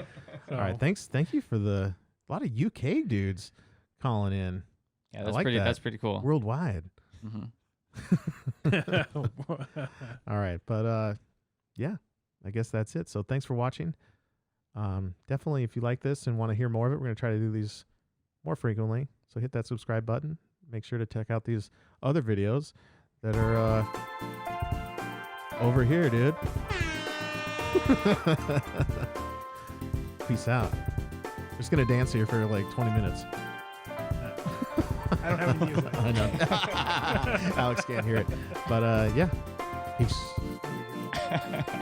So, All right, thanks. Thank you for a lot of UK dudes calling in. Yeah, I that's like pretty. that. That's pretty cool. Worldwide. Mm-hmm. All right, but yeah, I guess that's it. So thanks for watching. Definitely, if you like this and want to hear more of it, we're going to try to do these more frequently. So hit that subscribe button. Make sure to check out these other videos that are over here, dude. Peace out. We're just going to dance here for like 20 minutes. I don't have any music. I know. Alex can't hear it. But yeah, peace.